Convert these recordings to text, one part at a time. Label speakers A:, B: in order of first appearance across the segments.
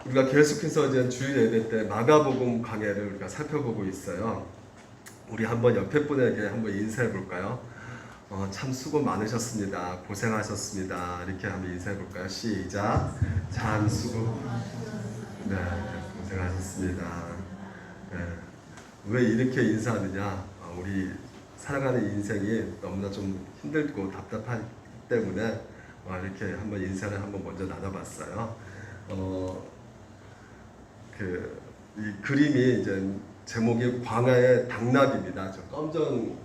A: 우리가 계속해서 이제 주일 예배 때 마가복음 강해를 우리가 살펴보고 있어요. 우리 한번 옆에 분에게 한번 인사해 볼까요? 참 수고 많으셨습니다. 고생하셨습니다. 이렇게 한번 인사해 볼까요? 시작. 참 수고. 네, 고생하셨습니다. 네. 왜 이렇게 인사하느냐? 우리 살아가는 인생이 너무나 좀 힘들고 답답하기 때문에 이렇게 한번 인사를 한번 먼저 나눠봤어요. 이 그림이 이제 제목이 광야의 당나귀입니다. 저 검정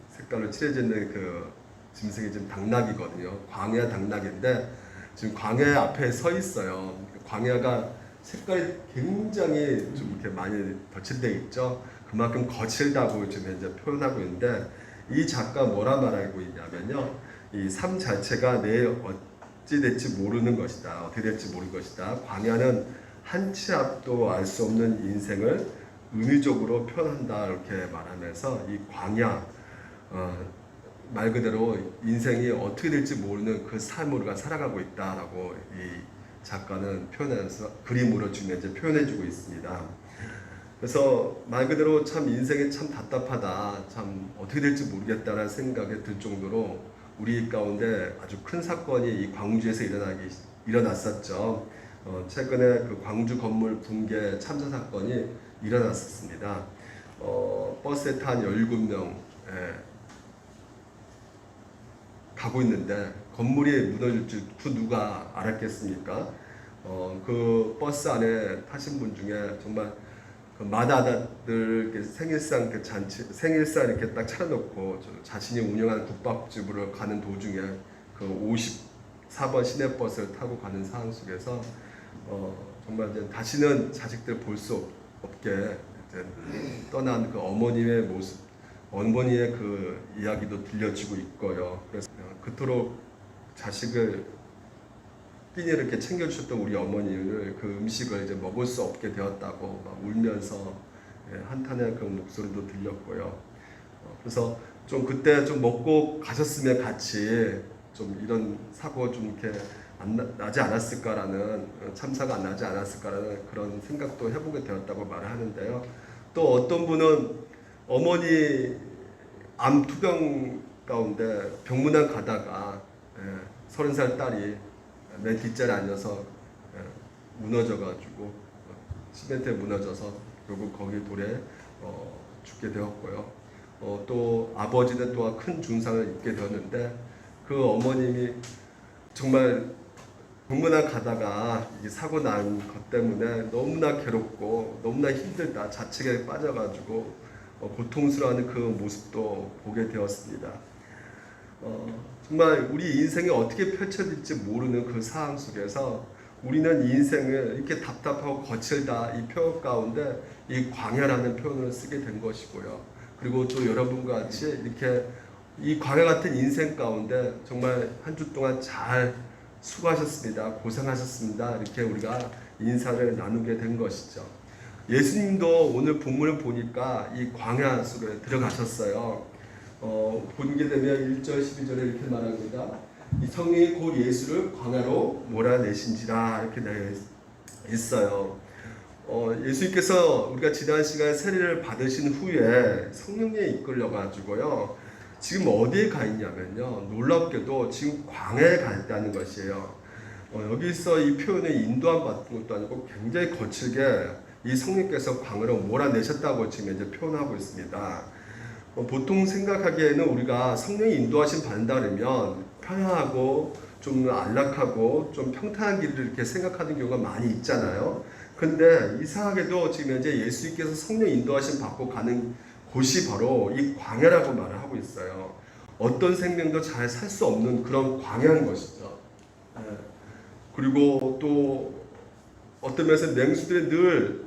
A: 색깔로 칠해져 있는 그 짐승이 지금 당나귀거든요. 광야 당나귀인데 지금 광야 앞에 서 있어요. 광야가 색깔이 굉장히 좀 이렇게 많이 덧칠되어 있죠. 그만큼 거칠다고 지금 현재 표현하고 있는데 이 작가 뭐라 말하고 있냐면요. 이 삶 자체가 내일 어찌 될지 모르는 것이다. 어떻게 될지 모르는 것이다. 광야는 한 치 앞도 알 수 없는 인생을 의미적으로 표현한다 이렇게 말하면서 이 광야 말 그대로 인생이 어떻게 될지 모르는 그 삶을 우리가 살아가고 있다라고 이 작가는 표현해서 그림으로 지금 이제 표현해주고 있습니다. 그래서 말 그대로 참 인생이 참 답답하다, 참 어떻게 될지 모르겠다라는 생각이 들 정도로 우리 가운데 아주 큰 사건이 이 광주에서 일어났었죠. 최근에 그 광주 건물 붕괴 참사 사건이 일어났었습니다. 버스에 탄 17명 가고 있는데 건물이 무너질 줄 누가 알았겠습니까? 그 버스 안에 타신 분 중에 정말 그 마다들 생일상 그 잔치 생일상 이렇게 딱 차려놓고 자신이 운영하는 국밥집으로 가는 도중에 그 54번 시내버스를 타고 가는 상황 속에서 정말 이제 다시는 자식들 볼 수 없게 이제 떠난 그 어머님의 모습, 어머니의 그 이야기도 들려지고 있고요. 그래서 그토록 자식을 끼니 이렇게 챙겨주셨던 우리 어머니를 그 음식을 이제 먹을 수 없게 되었다고 막 울면서 한탄의 그 목소리도 들렸고요. 그래서 좀 그때 좀 먹고 가셨으면 같이 좀 이런 사고 좀 이렇게 나지 않았을까라는 참사가 안 나지 않았을까라는 그런 생각도 해보게 되었다고 말을 하는데요. 또 어떤 분은 어머니 암 투병 가운데 병문안 가다가 30살 딸이 맨 뒷자리에 앉아서 무너져가지고 시멘트에 무너져서 결국 거기 돌에 죽게 되었고요. 또 아버지는 또한 큰 중상을 입게 되었는데 그 어머님이 정말 병문안 가다가 이 사고 난 것 때문에 너무나 괴롭고 너무나 힘들다 자책에 빠져가지고 고통스러워하는 그 모습도 보게 되었습니다. 정말 우리 인생이 어떻게 펼쳐질지 모르는 그 상황 속에서 우리는 인생을 이렇게 답답하고 거칠다 이 표현 가운데 이 광야라는 표현을 쓰게 된 것이고요. 그리고 또 여러분과 같이 이렇게 이 광야 같은 인생 가운데 정말 한 주 동안 잘 수고하셨습니다. 고생하셨습니다. 이렇게 우리가 인사를 나누게 된 것이죠. 예수님도 오늘 본문을 보니까 이 광야 속에 들어가셨어요. 보게 되면 1절 12절에 이렇게 말합니다. 이 성령이 곧 예수를 광야로 몰아내신지라 이렇게 되어 있어요. 예수님께서 우리가 지난 시간에 세례를 받으신 후에 성령에 이끌려 가지고요. 지금 어디에 가 있냐면요. 놀랍게도 지금 광야에 가 있다는 것이에요. 여기서 이 표현의 인도함 받은 것도 아니고 굉장히 거칠게 이 성령께서 광야로 몰아내셨다고 지금 이제 표현하고 있습니다. 보통 생각하기에는 우리가 성령이 인도하심 받는다 그러면 편안하고 좀 안락하고 좀 평탄한 길을 이렇게 생각하는 경우가 많이 있잖아요. 근데 이상하게도 지금 현재 예수님께서 성령 인도하심 받고 가는 곳이 바로 이 광야라고 말을 하고 있어요. 어떤 생명도 잘 살 수 없는 그런 광야인 것이죠. 그리고 또 어떤 면에서 맹수들이 늘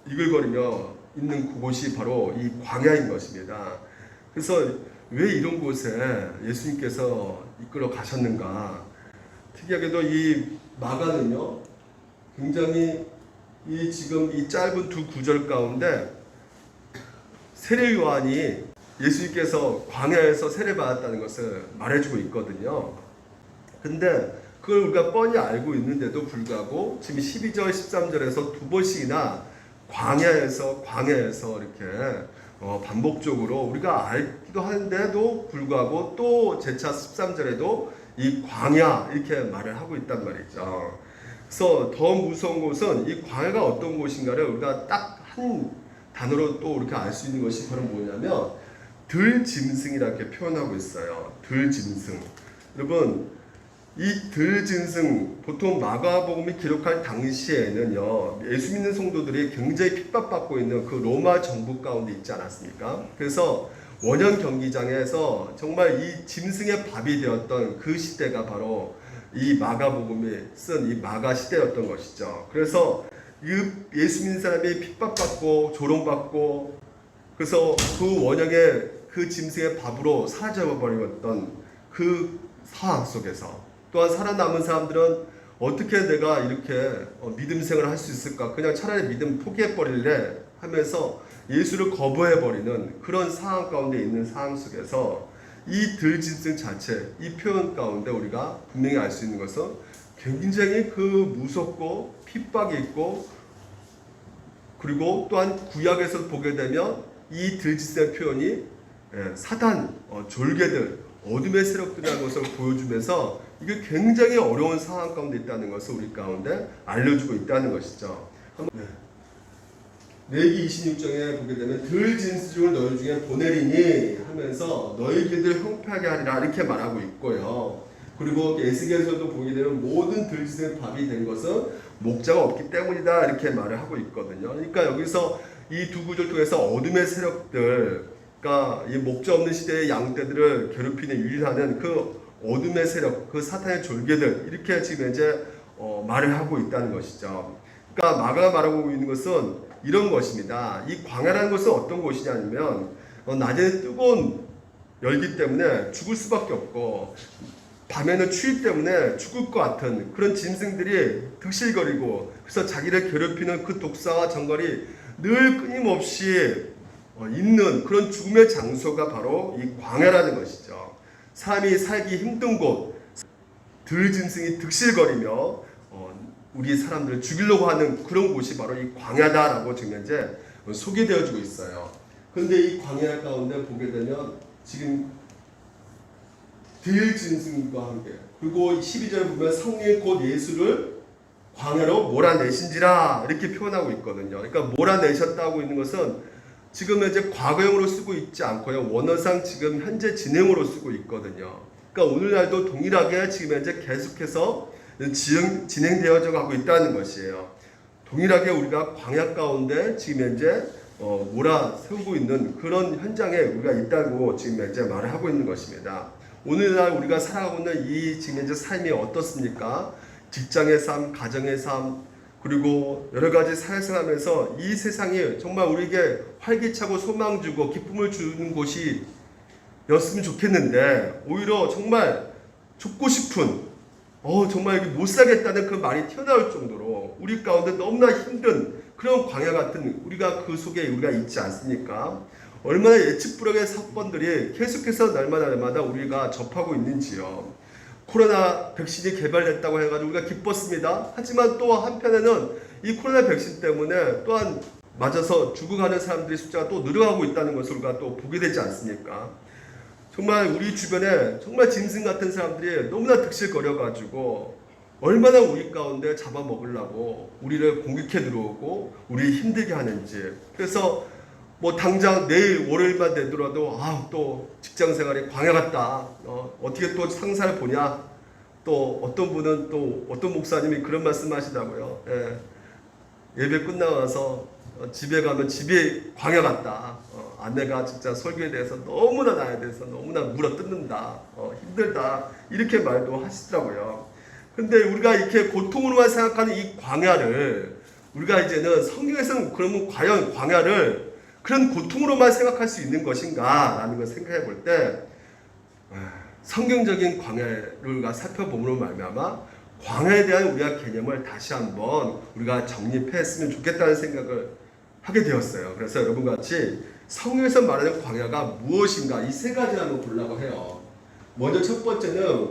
A: 이글거리며 있는 그곳이 바로 이 광야인 것입니다. 그래서 왜 이런 곳에 예수님께서 이끌어 가셨는가? 특이하게도 이 마가는요, 굉장히 지금 이 짧은 두 구절 가운데 세례 요한이 예수님께서 광야에서 세례 받았다는 것을 말해주고 있거든요. 근데 그 그걸 우리가 뻔히 알고 있는데도 불구하고 지금 12절, 13절에서 두 번씩이나 광야에서 이렇게 반복적으로 우리가 알기도 하는데도 불구하고 또 제차 13절에도 이 광야 이렇게 말을 하고 있단 말이죠. 그래서 더 무서운 것은 이 광야가 어떤 곳인가를 우리가 딱 한 단어로 또 이렇게 알 수 있는 것이 바로 뭐냐면 들짐승이라고 표현하고 있어요. 들짐승. 여러분, 이 들짐승, 보통 마가복음이 기록할 당시에는요, 예수 믿는 성도들이 굉장히 핍박받고 있는 그 로마 정부 가운데 있지 않았습니까? 그래서 원형 경기장에서 정말 이 짐승의 밥이 되었던 그 시대가 바로 이 마가복음이 쓴 이 마가 시대였던 것이죠. 그래서 예수 믿는 사람이 핍박받고 조롱받고, 그래서 그 원형의 그 짐승의 밥으로 사라져버렸던 그 상황 속에서 또한 살아남은 사람들은 어떻게 내가 이렇게 믿음 생활을 할 수 있을까? 그냥 차라리 믿음 포기해버릴래 하면서 예수를 거부해버리는 그런 상황 가운데 있는 상황 속에서 이 들짐승 자체, 이 표현 가운데 우리가 분명히 알 수 있는 것은 굉장히 그 무섭고 핍박이 있고, 그리고 또한 구약에서 보게 되면 이 들짐승의 표현이 사단, 졸개들, 어둠의 세력들이라는 것을 보여주면서 이게 굉장히 어려운 상황 가운데 있다는 것을 우리 가운데 알려주고 있다는 것이죠. 레위기 26장에 보게 되면 들짐승을 너희 중에 보내리니 하면서 너희 길들 형폐하게 하리라 이렇게 말하고 있고요. 그리고 에스겔서도 보게 되면 모든 들짐승의 밥이 된 것은 목자가 없기 때문이다 이렇게 말을 하고 있거든요. 그러니까 여기서 이 두 구절 통해서 어둠의 세력들, 그러니까 이 목자 없는 시대의 양떼들을 괴롭히는 유일하는 그 어둠의 세력, 그 사탄의 졸개들 이렇게 지금 이제 말을 하고 있다는 것이죠. 그러니까 마가가 말하고 있는 것은 이런 것입니다. 이 광야라는 것은 어떤 곳이냐면 낮에는 뜨거운 열기 때문에 죽을 수밖에 없고 밤에는 추위 때문에 죽을 것 같은 그런 짐승들이 득실거리고, 그래서 자기를 괴롭히는 그 독사와 정갈이 늘 끊임없이 있는 그런 죽음의 장소가 바로 이 광야라는 것이죠. 사람이 살기 힘든 곳, 들짐승이 득실거리며 우리 사람들을 죽이려고 하는 그런 곳이 바로 이 광야다라고 지금 현재 소개되어지고 있어요. 그런데 이 광야 가운데 보게 되면 지금 들짐승과 함께, 그리고 12절에 보면 성령이 곧 예수를 광야로 몰아내신지라 이렇게 표현하고 있거든요. 그러니까 몰아내셨다고 있는 것은 지금 현재 과거형으로 쓰고 있지 않고요, 원어상 지금 현재 진행으로 쓰고 있거든요. 그러니까 오늘날도 동일하게 지금 현재 계속해서 진행되어져 가고 있다는 것이에요. 동일하게 우리가 광야 가운데 지금 현재 몰아세우고 있는 그런 현장에 우리가 있다고 지금 현재 말을 하고 있는 것입니다. 오늘날 우리가 살아가고 있는 이 지금 현재 삶이 어떻습니까? 직장의 삶, 가정의 삶, 그리고 여러 가지 사회생활하면서 이 세상이 정말 우리에게 활기차고 소망 주고 기쁨을 주는 곳이 였으면 좋겠는데, 오히려 정말 죽고 싶은, 정말 못 살겠다는 그 말이 튀어나올 정도로 우리 가운데 너무나 힘든 그런 광야 같은 우리가 그 속에 우리가 있지 않습니까? 얼마나 예측불허의 사건들이 계속해서 날마다 우리가 접하고 있는지요. 코로나 백신이 개발됐다고 해가지고 우리가 기뻤습니다. 하지만 또 한편에는 이 코로나 백신 때문에 또한 맞아서 죽어가는 사람들의 숫자가 또 늘어가고 있다는 것을 우리가 또 보게 되지 않습니까? 정말 우리 주변에 정말 짐승 같은 사람들이 너무나 득실거려가지고 얼마나 우리 가운데 잡아먹으려고 우리를 공격해 들어오고 우리 힘들게 하는지. 그래서 뭐 당장 내일 월요일만 되더라도 또 직장생활이 광야 같다, 어떻게 또 상사를 보냐, 또 어떤 분은 또 어떤 목사님이 그런 말씀 하시더라고요. 예배 끝나와서 집에 가면 집이 광야 같다, 아내가 진짜 설교에 대해서 너무나 나에 대해서 너무나 물어뜯는다, 힘들다 이렇게 말도 하시더라고요. 근데 우리가 이렇게 고통으로만 생각하는 이 광야를 우리가 이제는 성경에서는 그러면 과연 광야를 그런 고통으로만 생각할 수 있는 것인가 라는 걸 생각해 볼 때, 성경적인 광야를 살펴봄으로 말미암아 광야에 대한 우리가 개념을 다시 한번 우리가 정립했으면 좋겠다는 생각을 하게 되었어요. 그래서 여러분과 같이 성경에서 말하는 광야가 무엇인가 이 세 가지 한번 보려고 해요. 먼저 첫 번째는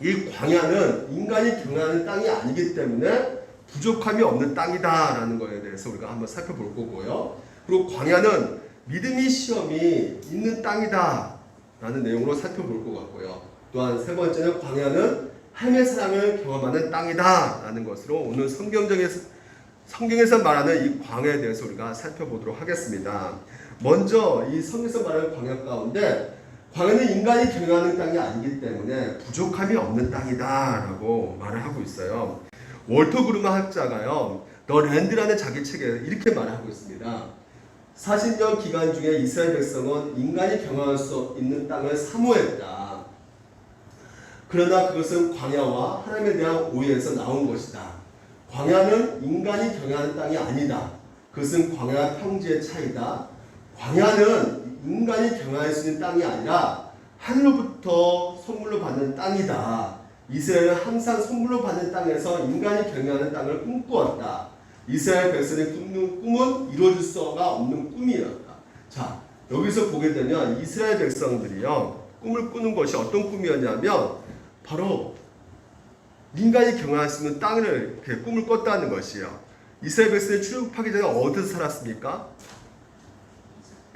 A: 이 광야는 인간이 경영하는 땅이 아니기 때문에 부족함이 없는 땅이다라는 것에 대해서 우리가 한번 살펴볼 거고요. 그리고 광야는 믿음이 시험이 있는 땅이다라는 내용으로 살펴볼 것 같고요. 또한 세 번째는 광야는 하나님의 사랑을 경험하는 땅이다라는 것으로 오늘 성경에서 말하는 이 광야에 대해서 우리가 살펴보도록 하겠습니다. 먼저 이 성경에서 말하는 광야 가운데 광야는 인간이 경영하는 땅이 아니기 때문에 부족함이 없는 땅이다라고 말을 하고 있어요. 월터 그루먼 학자가요, 더 랜드라는 자기 책에 이렇게 말하고 있습니다. 40년 기간 중에 이스라엘 백성은 인간이 경영할 수 있는 땅을 사모했다. 그러나 그것은 광야와 하나님에 대한 오해에서 나온 것이다. 광야는 인간이 경영하는 땅이 아니다. 그것은 광야와 평지의 차이다. 광야는 인간이 경영할 수 있는 땅이 아니라 하늘로부터 선물로 받는 땅이다. 이스라엘은 항상 선물로 받는 땅에서 인간이 경영하는 땅을 꿈꾸었다. 이스라엘 백성의 꿈은 이루어질 수가 없는 꿈이었다. 자, 여기서 보게 되면 이스라엘 백성들이요, 꿈을 꾸는 것이 어떤 꿈이었냐면 바로 인간이 경영할 수 있는 땅을 이렇게 꿈을 꿨다는 것이에요. 이스라엘 백성이 출애굽하기 전에 어디서 살았습니까?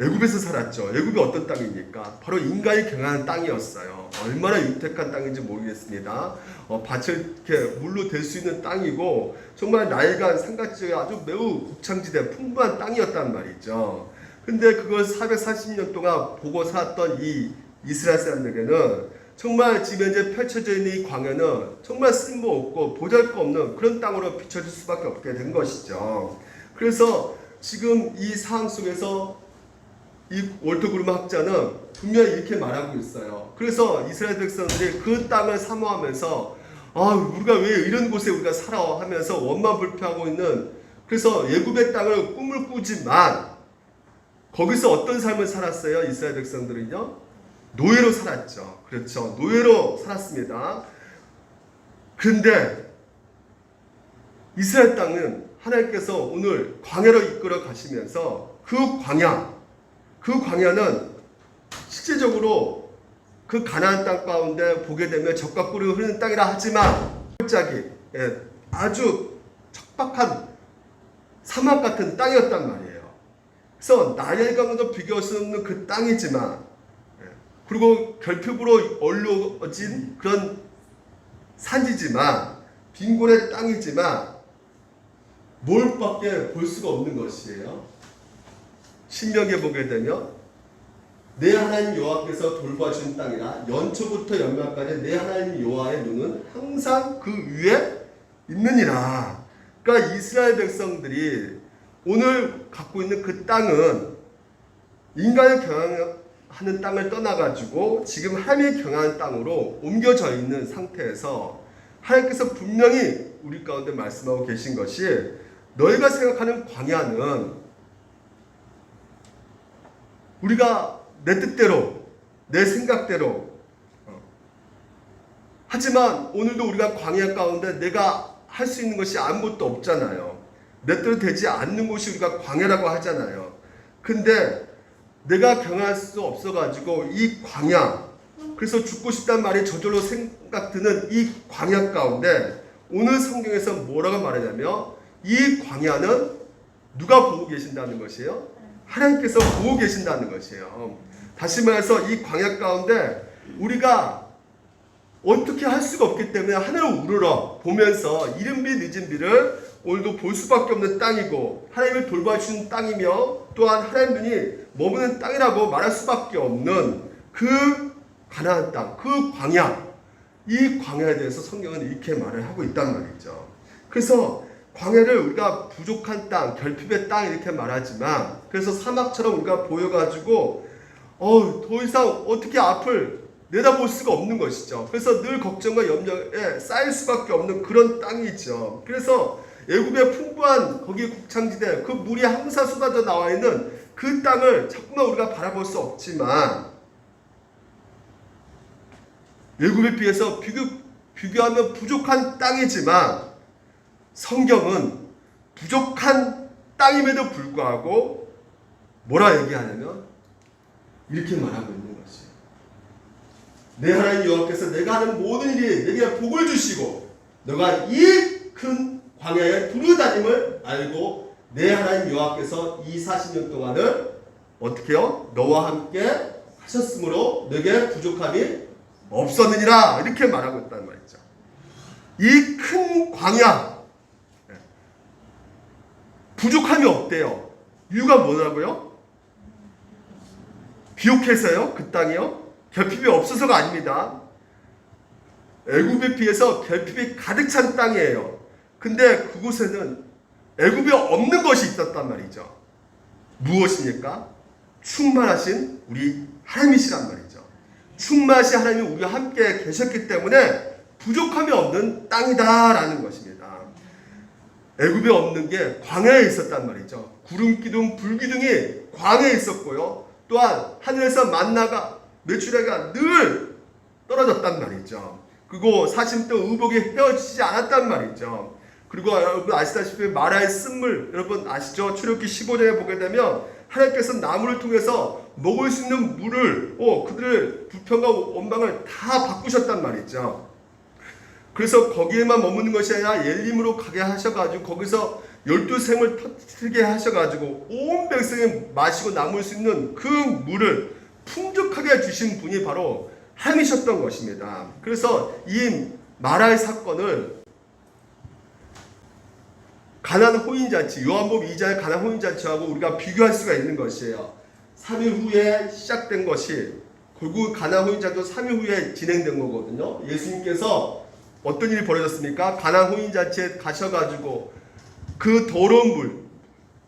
A: 애굽에서 살았죠. 애굽이 어떤 땅입니까? 바로 인간이 경영하는 땅이었어요. 얼마나 유택한 땅인지 모르겠습니다. 밭을 이렇게 물로 댈 수 있는 땅이고 정말 나일강 산가지가 아주 매우 곡창지대 풍부한 땅이었단 말이죠. 근데 그걸 440년 동안 보고 살았던 이 이스라엘 사람들에게는 정말 지금 현재 펼쳐져 있는 이 광야는 정말 쓸모없고 보잘것없는 그런 땅으로 비춰질 수밖에 없게 된 것이죠. 그래서 지금 이 상황 속에서 이 월터 그루먼 학자는 분명히 이렇게 말하고 있어요. 그래서 이스라엘 백성들이 그 땅을 사모하면서 우리가 왜 이런 곳에 우리가 살아 하면서 원망불평하고 있는, 그래서 애굽의 땅을 꿈을 꾸지만 거기서 어떤 삶을 살았어요? 이스라엘 백성들은요, 노예로 살았죠. 그렇죠. 노예로 살았습니다. 그런데 이스라엘 땅은 하나님께서 오늘 광야로 이끌어 가시면서 그 광야는 실제적으로 그 가나안 땅 가운데 보게 되면 젖과 꿀이 흐르는 땅이라 하지만 갑자기 아주 척박한 사막 같은 땅이었단 말이에요. 그래서 나일강도 비교할 수 없는 그 땅이지만, 그리고 결핍으로 얼룩진 그런 산지지만, 빈곤의 땅이지만 뭘밖에 볼 수가 없는 것이에요. 신명기에 보게 되면 내 하나님 여호와께서 돌봐주신 땅이라 연초부터 연말까지 내 하나님 여호와의 눈은 항상 그 위에 있느니라. 그러니까 이스라엘 백성들이 오늘 갖고 있는 그 땅은 인간이 경영하는 땅을 떠나가지고 지금 하나님이 경영하는 땅으로 옮겨져 있는 상태에서 하나님께서 분명히 우리 가운데 말씀하고 계신 것이, 너희가 생각하는 광야는 우리가 내 뜻대로, 내 생각대로, 하지만 오늘도 우리가 광야 가운데 내가 할 수 있는 것이 아무것도 없잖아요. 내 뜻대로 되지 않는 곳이 우리가 광야라고 하잖아요. 근데 내가 경험할 수 없어가지고 이 광야, 그래서 죽고 싶단 말이 저절로 생각드는 이 광야 가운데 오늘 성경에서 뭐라고 말하냐면 이 광야는 누가 보고 계신다는 것이에요? 하나님께서 보고 계신다는 것이에요. 다시 말해서 이 광야 가운데 우리가 어떻게 할 수가 없기 때문에 하늘을 우러러 보면서 이른 비 늦은 비를 오늘도 볼 수밖에 없는 땅이고 하나님을 돌봐주는 땅이며 또한 하나님 눈이 머무는 땅이라고 말할 수밖에 없는 그 가나안 땅, 그 광야, 이 광야에 대해서 성경은 이렇게 말을 하고 있단 말이죠. 그래서 광야를 우리가 부족한 땅, 결핍의 땅 이렇게 말하지만, 그래서 사막처럼 우리가 보여가지고 더 이상 어떻게 앞을 내다볼 수가 없는 것이죠. 그래서 늘 걱정과 염려에 쌓일 수밖에 없는 그런 땅이죠. 그래서 애굽의 풍부한 거기 곡창지대, 그 물이 항상 쏟아져 나와 있는 그 땅을 자꾸만 우리가 바라볼 수 없지만, 애굽에 비해서 비교하면 부족한 땅이지만 성경은 부족한 땅임에도 불구하고 뭐라 얘기하냐면 이렇게 말하고 있는 것이에요. 내 하나님 여호와께서 내가 하는 모든 일이 내게 복을 주시고 너가 이 큰 광야에 두루다님을 알고 내 하나님 여호와께서 이 40년 동안을 어떻게 해요? 너와 함께 하셨으므로 내게 부족함이 없었느니라 이렇게 말하고 있다는 말이죠. 이 큰 광야 부족함이 없대요. 이유가 뭐라고요? 비옥해서요? 그 땅이요? 결핍이 없어서가 아닙니다. 애굽에 비해서 결핍이 가득 찬 땅이에요. 근데 그곳에는 애굽에 없는 것이 있었단 말이죠. 무엇입니까? 충만하신 우리 하나님이시란 말이죠. 충만하신 하나님이 우리와 함께 계셨기 때문에 부족함이 없는 땅이다라는 것입니다. 애굽에 없는 게 광야에 있었단 말이죠. 구름 기둥, 불 기둥이 광야에 있었고요. 또한 하늘에서 만나가 메추라기가 늘 떨어졌단 말이죠. 그리고 40도 의복이 헤어지지 않았단 말이죠. 그리고 여러분 아시다시피 마라의 쓴물 여러분 아시죠? 출애굽기 15장에 보게 되면 하나님께서 나무를 통해서 먹을 수 있는 물을 그들의 불평과 원망을 다 바꾸셨단 말이죠. 그래서 거기에만 머무는 것이 아니라 엘림으로 가게 하셔가지고 거기서 12샘을 터뜨리게 하셔가지고 온 백성이 마시고 남을 수 있는 그 물을 풍족하게 주신 분이 바로 하나님이셨던 것입니다. 그래서 이 마라의 사건을 가나안 호인잔치, 요한복음 2장의 가나안 호인잔치하고 우리가 비교할 수가 있는 것이에요. 3일 후에 시작된 것이 결국 가나안 호인잔치도 3일 후에 진행된 거거든요. 예수님께서 어떤 일이 벌어졌습니까? 가나안 호인잔치에 가셔가지고 그 더러운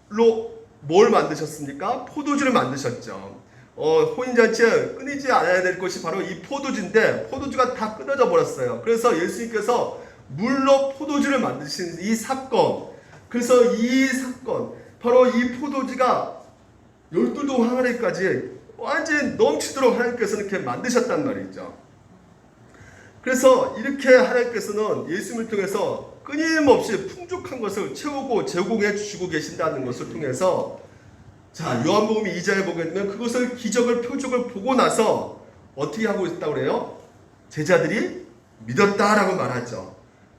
A: 물로 뭘 만드셨습니까? 포도주를 만드셨죠. 호인잔치에 끊이지 않아야 될 것이 바로 이 포도주인데 포도주가 다 끊어져 버렸어요. 그래서 예수님께서 물로 포도주를 만드신 이 사건, 그래서 이 사건 바로 이 포도주가 12동 항아리까지 완전히 넘치도록 하나님께서는 이렇게 만드셨단 말이죠. 그래서 이렇게 하나님께서는 예수님을 통해서 끊임없이 풍족한 것을 채우고 제공해 주시고 계신다는 것을 통해서 자, 요한복음 2장에 보게 되면 그것을 기적을 표적을 보고 나서 어떻게 하고 있다고 그래요? 제자들이 믿었다라고 말하죠.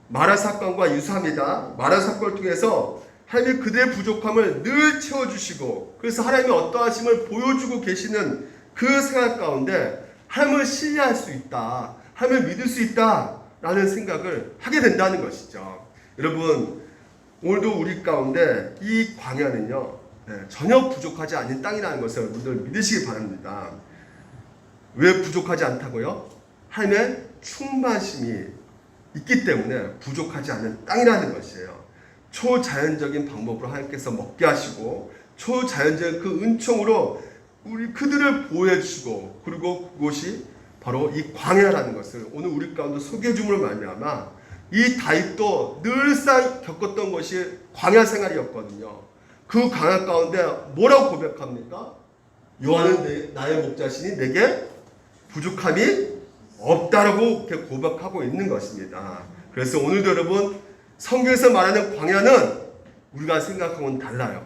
A: 마라 사건과 유사합니다. 마라 사건을 통해서 하나님이 그들의 부족함을 늘 채워주시고 그래서 하나님이 어떠하심을 보여주고 계시는 그 생각 가운데 하나님을 신뢰할 수 있다. 하나님을 믿을 수 있다라는 생각을 하게 된다는 것이죠. 여러분 오늘도 우리 가운데 이 광야는요 전혀 부족하지 않은 땅이라는 것을 여러분들 믿으시기 바랍니다. 왜 부족하지 않다고요? 하나님의 충만심이 있기 때문에 부족하지 않은 땅이라는 것이에요. 초자연적인 방법으로 하나님께서 먹게 하시고 초자연적인 그 은총으로 우리 그들을 보호해 주시고 그리고 그곳이 바로 이 광야라는 것을 오늘 우리 가운데 소개해 줌으로 말미암아 이 다윗도 늘상 겪었던 것이 광야 생활이었거든요. 그 광야 가운데 뭐라고 고백합니까? 여호와는 나의 목자시니 내게 부족함이 없다라고 이렇게 고백하고 있는 것입니다. 그래서 오늘도 여러분 성경에서 말하는 광야는 우리가 생각하고는 달라요.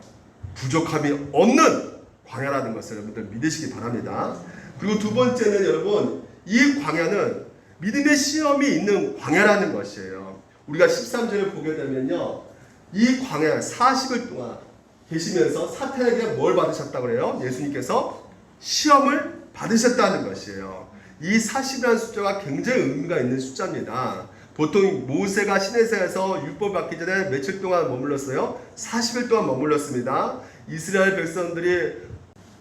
A: 부족함이 없는 광야라는 것을 여러분들 믿으시기 바랍니다. 그리고 두 번째는 여러분 이 광야는 믿음의 시험이 있는 광야라는 것이에요. 우리가 13절을 보게 되면요 이 광야 40일 동안 계시면서 사탄에게 뭘 받으셨다고 그래요? 예수님께서 시험을 받으셨다는 것이에요. 이 40이라는 숫자가 굉장히 의미가 있는 숫자입니다. 보통 모세가 시내산에서 율법 받기 전에 며칠 동안 머물렀어요? 40일 동안 머물렀습니다. 이스라엘 백성들이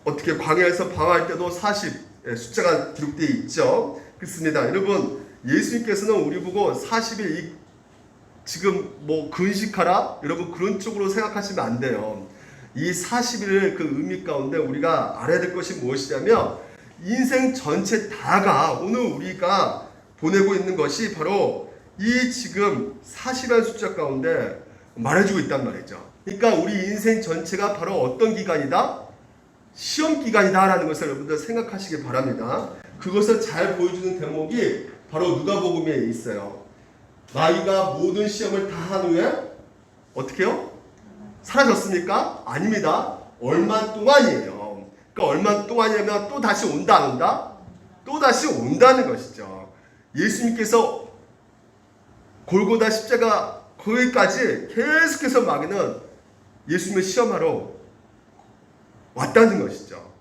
A: 어떻게 광야에서 방황할 때도 40 숫자가 기록되어 있죠. 그렇습니다. 여러분 예수님께서는 우리 보고 40일 지금 뭐 근식하라? 여러분 그런 쪽으로 생각하시면 안 돼요. 이 40일의 그 의미 가운데 우리가 알아야 될 것이 무엇이냐면 인생 전체 다가 오늘 우리가 보내고 있는 것이 바로 이 지금 40이라는 숫자 가운데 말해주고 있단 말이죠. 그러니까 우리 인생 전체가 바로 어떤 기간이다? 시험 기간이다라는 것을 여러분들 생각하시기 바랍니다. 그것을 잘 보여주는 대목이 바로 누가복음에 있어요. 마귀가 모든 시험을 다 한 후에 어떻게 해요? 사라졌습니까? 아닙니다. 얼마 동안이에요. 그러니까 얼마 동안이냐면 또 다시 온다 안 온다? 또다시 온다는 것이죠. 예수님께서 골고다 십자가 거기까지 계속해서 마귀는 예수님을 시험하러 왔다는 것이죠.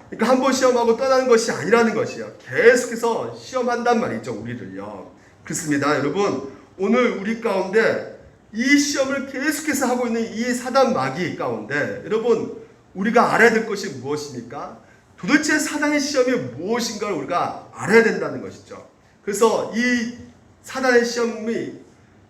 A: 그러니까 한 번 시험하고 떠나는 것이 아니라는 것이에요. 계속해서 시험한단 말이죠, 우리를요. 그렇습니다. 여러분, 오늘 우리 가운데 이 시험을 계속해서 하고 있는 이 사단 마귀 가운데 여러분, 우리가 알아야 될 것이 무엇입니까? 도대체 사단의 시험이 무엇인가를 우리가 알아야 된다는 것이죠. 그래서 이 사단의 시험이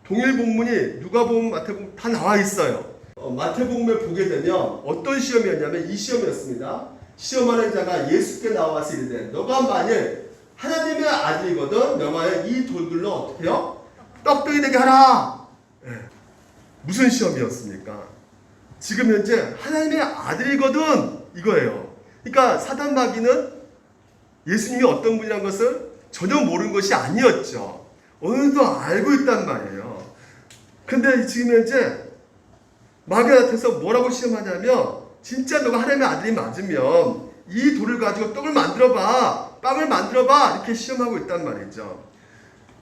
A: 동일 본문이 누가복음, 마태복음 다 나와 있어요. 마태복음을 보게 되면 어떤 시험이었냐면 이 시험이었습니다. 시험하는 자가 예수께 나와서 이르되 너가 만일 하나님의 아들이거든 명하여 이 돌들로 어떻게 해요? 떡덩이 되게 하라. 네. 무슨 시험이었습니까? 지금 현재 하나님의 아들이거든 이거예요. 그러니까 사단 마귀는 예수님이 어떤 분이라는 것을 전혀 모르는 것이 아니었죠. 어느 정도 알고 있단 말이에요. 근데 지금 현재 마귀가 나타나서 뭐라고 시험하냐면 진짜 너가 하나님의 아들이 맞으면 이 돌을 가지고 떡을 만들어봐, 빵을 만들어봐 이렇게 시험하고 있단 말이죠.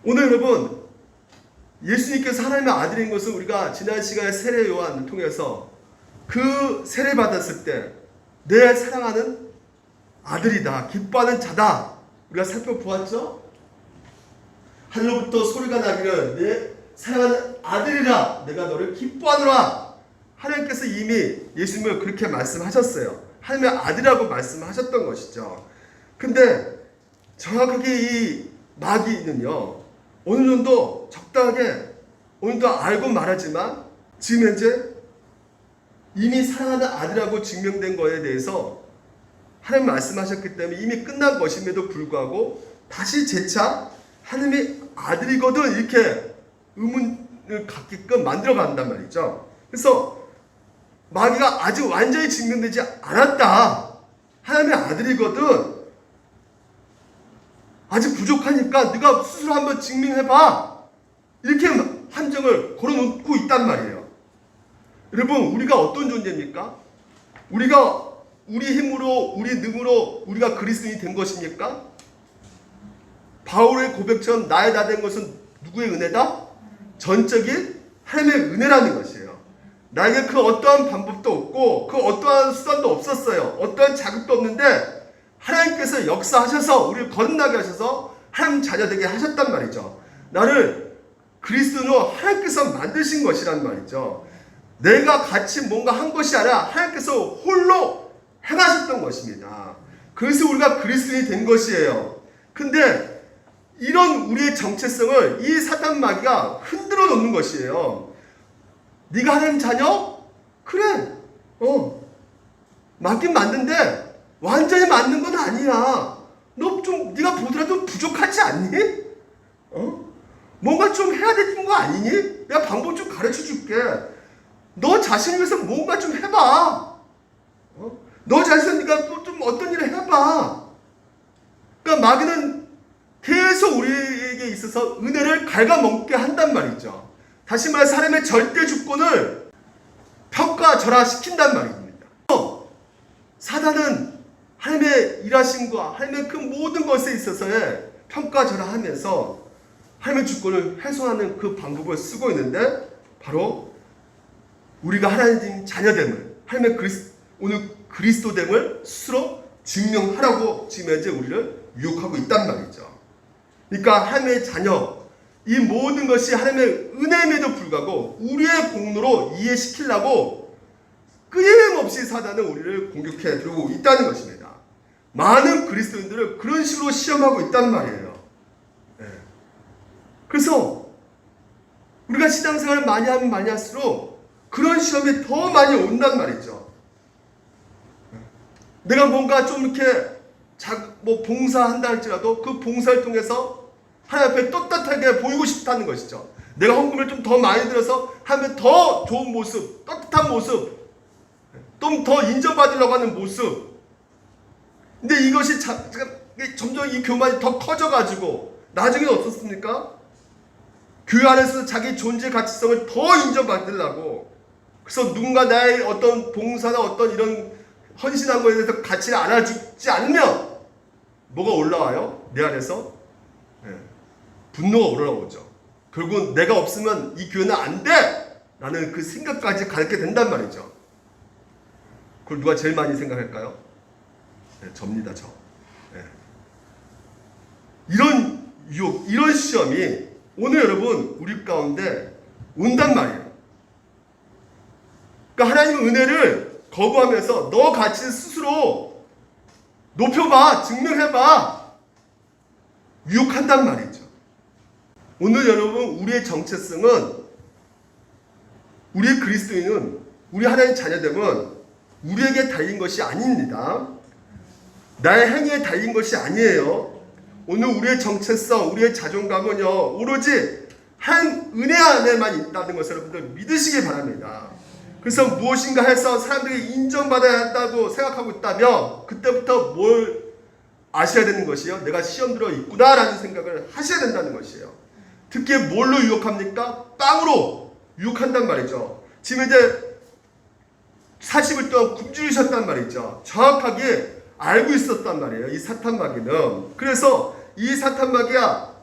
A: 오늘 여러분 예수님께서 하나님의 아들인 것을 우리가 지난 시간에 세례 요한을 통해서 그 세례 받았을 때 내 사랑하는 아들이다, 기뻐하는 자다 우리가 살펴보았죠. 하늘로부터 소리가 나기를 내 사랑하는 아들이라 내가 너를 기뻐하노라. 하나님께서 이미 예수님을 그렇게 말씀하셨어요. 하나님의 아들이라고 말씀하셨던 것이죠. 근데 정확하게 이 마귀는요 어느 정도 적당하게 어느 정도 알고 말하지만 지금 현재 이미 사랑하는 아들이라고 증명된 거에 대해서 하나님 말씀하셨기 때문에 이미 끝난 것임에도 불구하고 다시 재차 하나님의 아들이거든 이렇게 의문을 갖게끔 만들어 간단 말이죠. 그래서 마귀가 아직 완전히 증명되지 않았다. 하나님의 아들이거든. 아직 부족하니까 네가 스스로 한번 증명해봐. 이렇게 함정을 걸어놓고 있단 말이에요. 여러분, 우리가 어떤 존재입니까? 우리가 우리 힘으로, 우리 능으로 우리가 그리스도인이 된 것입니까? 바울의 고백처럼 나의 다 된 것은 누구의 은혜다? 전적인 하나님의 은혜라는 것이에요. 나에게 그 어떠한 방법도 없고 그 어떠한 수단도 없었어요. 어떠한 자극도 없는데 하나님께서 역사하셔서 우리를 거듭나게 하셔서 하나님 자녀 되게 하셨단 말이죠. 나를 그리스도로 하나님께서 만드신 것이란 말이죠. 내가 같이 뭔가 한 것이 아니라 하나님께서 홀로 행하셨던 것입니다. 그래서 우리가 그리스도인이 된 것이에요. 근데 이런 우리의 정체성을 이 사단 마귀가 흔들어 놓는 것이에요. 네가 하나님 자녀? 그래. 맞긴 맞는데 완전히 맞는 건 아니야. 너 좀 네가 보더라도 부족하지 않니? 뭔가 좀 해야 되는 거 아니니? 내가 방법 좀 가르쳐 줄게. 너 자신을 위해서 뭔가 좀 해봐. 너 자신 네가 또 좀 어떤 일을 해봐. 그러니까 마귀는 계속 우리에게 있어서 은혜를 갉아먹게 한단 말이죠. 다시 말해 사람의 절대 주권을 평가절하시킨단 말입니다. 사단은 하나님의 일하심과 하나님의 그 모든 것에 있어서의 평가절하하면서 하나님의 주권을 훼손하는 그 방법을 쓰고 있는데 바로 우리가 하나님 자녀됨을 하나님의 오늘 그리스도됨을 스스로 증명하라고 지금 현재 우리를 유혹하고 있단 말이죠. 그러니까 하나님의 자녀 이 모든 것이 하나님의 은혜임에도 불구하고 우리의 공로로 이해시키려고 끊임없이 사단은 우리를 공격해 들어오고 있다는 것입니다. 많은 그리스도인들을 그런 식으로 시험하고 있단 말이에요. 그래서 우리가 신앙생활을 많이 하면 많이 할수록 그런 시험이 더 많이 온단 말이죠. 내가 뭔가 좀 이렇게 봉사한다 할지라도 그 봉사를 통해서 하나님 앞에 떳떳하게 보이고 싶다는 것이죠. 내가 헌금을 좀 더 많이 들어서 하면 더 좋은 모습, 떳떳한 모습, 좀 더 인정받으려고 하는 모습. 근데 이것이 점점 이 교만이 더 커져가지고 나중에 어떻습니까? 교회 안에서 자기 존재 가치성을 더 인정받으려고 그래서 누군가 나의 어떤 봉사나 어떤 이런 헌신한 거에 대해서 가치를 알아주지 않으면 뭐가 올라와요? 내 안에서 분노가 올라오죠. 결국은 내가 없으면 이 교회는 안 돼! 라는 그 생각까지 갖게 된단 말이죠. 그걸 누가 제일 많이 생각할까요? 접니다, 저. 이런 유혹, 이런 시험이 오늘 여러분 우리 가운데 온단 말이에요. 그러니까 하나님의 은혜를 거부하면서 너 가치를 스스로 높여봐, 증명해봐, 유혹한단 말이죠. 오늘 여러분 우리의 정체성은, 우리의 그리스도인은, 우리 하나님 자녀됨은 우리에게 달린 것이 아닙니다. 나의 행위에 달린 것이 아니에요. 오늘 우리의 정체성, 우리의 자존감은요, 오로지 한 은혜 안에만 있다는 것을 여러분들 믿으시기 바랍니다. 그래서 무엇인가 해서 사람들이 인정받아야 한다고 생각하고 있다면 그때부터 뭘 아셔야 되는 것이요? 내가 시험 들어 있구나라는 생각을 하셔야 된다는 것이에요. 특히 뭘로 유혹합니까? 빵으로 유혹한단 말이죠. 지금 이제 40일 동안 굶주리셨단 말이죠. 정확하게 알고 있었단 말이에요. 이 사탄마귀는. 그래서 이 사탄마귀가